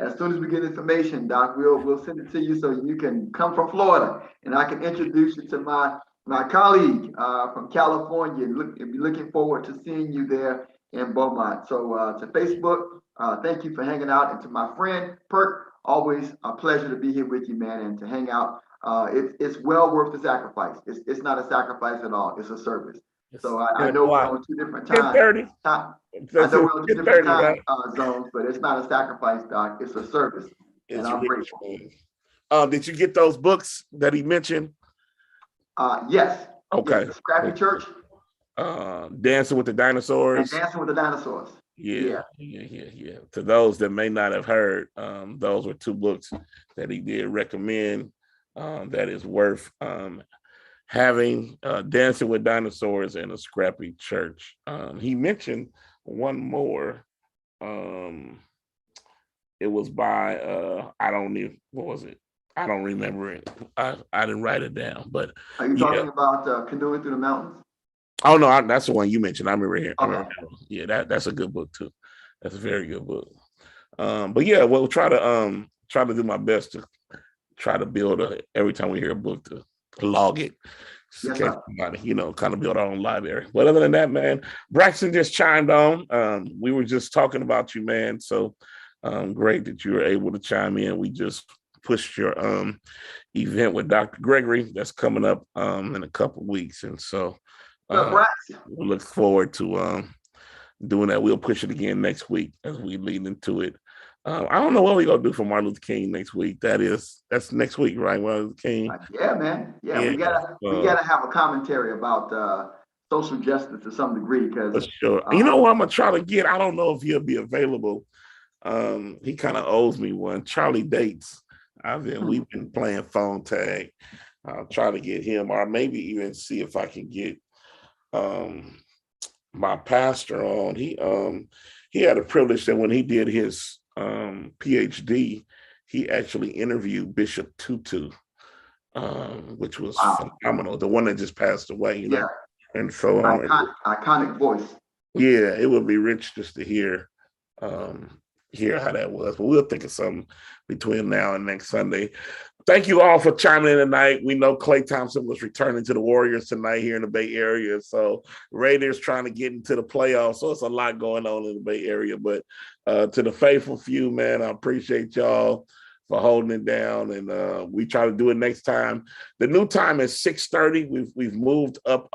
As soon as we get information, Doc, we'll send it to you so you can come from Florida, and I can introduce you to my colleague from California. Be looking forward to seeing you there in Beaumont. So to Facebook, thank you for hanging out, and to my friend Perk, always a pleasure to be here with you, man, and to hang out. It's well worth the sacrifice. It's not a sacrifice at all. It's a service. So I know we're on two different times. I know we're on two different time zones, but it's not a sacrifice, Doc. It's a service. And I'm grateful. Did you get those books that he mentioned? Yes. Okay. Yes, Scrappy Church. Dancing with the Dinosaurs. And Dancing with the Dinosaurs. Yeah. To those that may not have heard, those were two books that he did recommend that is worth having, Dancing with Dinosaurs and A Scrappy Church. He mentioned one more. It was by what was it? I don't remember it. I didn't write it down, but are you talking about Canoeing Through the Mountains? Oh no, that's the one you mentioned. I remember here. Okay. Yeah, that's a good book too. That's a very good book. But yeah, we'll try to do my best to try to build every time we hear a book to log it. Yes, kind of build our own library. But other than that, man, Braxton just chimed on. We were just talking about you, man. So great that you were able to chime in. We just pushed your event with Dr. Gregory that's coming up in a couple of weeks. And so we look forward to doing that. We'll push it again next week as we lead into it. I don't know what we're gonna do for Martin Luther King next week. That's next week, right? Martin Luther King. Yeah, man. Yeah, we gotta have a commentary about social justice to some degree, because for sure. You know what I'm gonna try to get? I don't know if he'll be available. He kind of owes me one. Charlie Dates. We've been playing phone tag. I'll try to get him, or maybe even see if I can get my pastor on. He had a privilege that when he did his PhD, he actually interviewed Bishop Tutu, which was phenomenal. The one that just passed away, you know. And so iconic voice. Yeah, it would be rich just to hear how that was. But we'll think of something between now and next Sunday. Thank you all for chiming in tonight. We know Klay Thompson was returning to the Warriors tonight here in the Bay Area. So Raiders trying to get into the playoffs. So it's a lot going on in the Bay Area. But to the faithful few, man, I appreciate y'all for holding it down. And we try to do it next time. The new time is 6:30. We've moved up,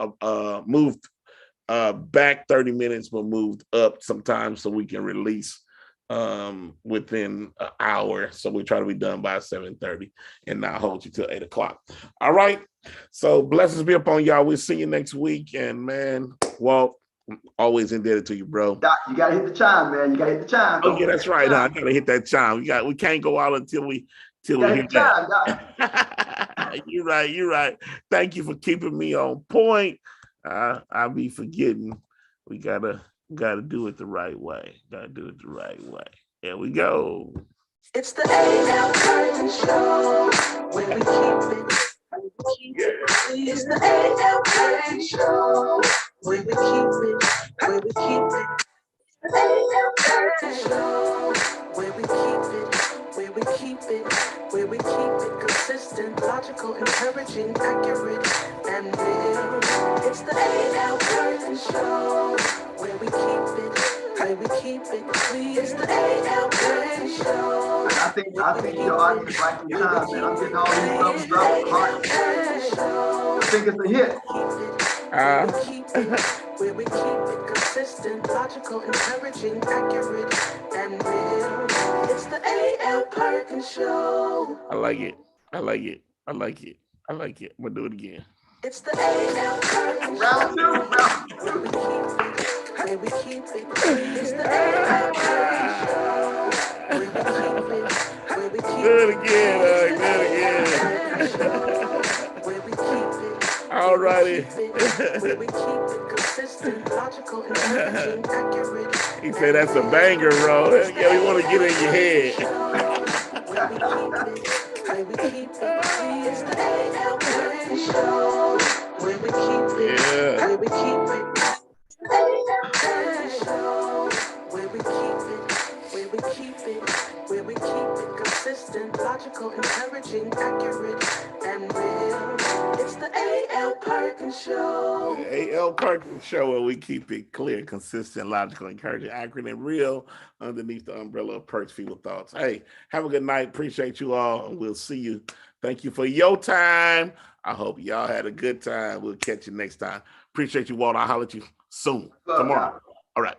back 30 minutes, but moved up sometimes so we can release within an hour. So we try to be done by 7:30 and not hold you till 8 o'clock. All right. So blessings be upon y'all. We'll see you next week. And man, Walt, I'm always indebted to you, bro. Doc, you gotta hit the chime, man. You gotta hit the chime. Oh yeah, that's right. I gotta hit that chime. We can't go out until we hit that. You're right. Thank you for keeping me on point. I'll be forgetting. We gotta do it the right way. There we go. It's the A.L. Curtain Show, where we keep it. It's the A.L. Curtain Show, where we keep it. It's the A.L. Curtain Show, where we keep it consistent, logical, encouraging, accurate, and real. It's the A.L. Curtain Show, where we keep it. It's the A.L. Curtain Show. I think your audience likes the time, man. I'm getting all these thumbs up, hearts. I think it's a hit. Where we keep it consistent, logical, encouraging, accurate, and real. It's the A.L. Perkins Show. I like it. I like it. I like it. I like it. I'm gonna do it again. It's the A.L. Perk Round two, round where we two. keep it, where we keep it. It's the A.L. Perk where we keep it, where we keep Do it it. again. Do it again. Where we keep it, All righty. where we keep it consistent, logical, encouraging, accurate. He said that's a banger, bro. Yeah, we want to get in your head. Where we keep it, where we keep it. It's the A.L. Perk Show. Where we keep it, Yeah. where we keep it. A.L. Perk Show. Where we keep it, where we keep it, where we keep it consistent, logical, encouraging, accurate, and real. It's the A.L. Perkins Show. A.L. Perkins Show, where we keep it clear, consistent, logical, encouraging, accurate, and real underneath the umbrella of Perk's Feeble Thoughts. Hey, have a good night. Appreciate you all, and we'll see you. Thank you for your time. I hope y'all had a good time. We'll catch you next time. Appreciate you, Walt. I'll holler at you soon, Love tomorrow. y'all. All right.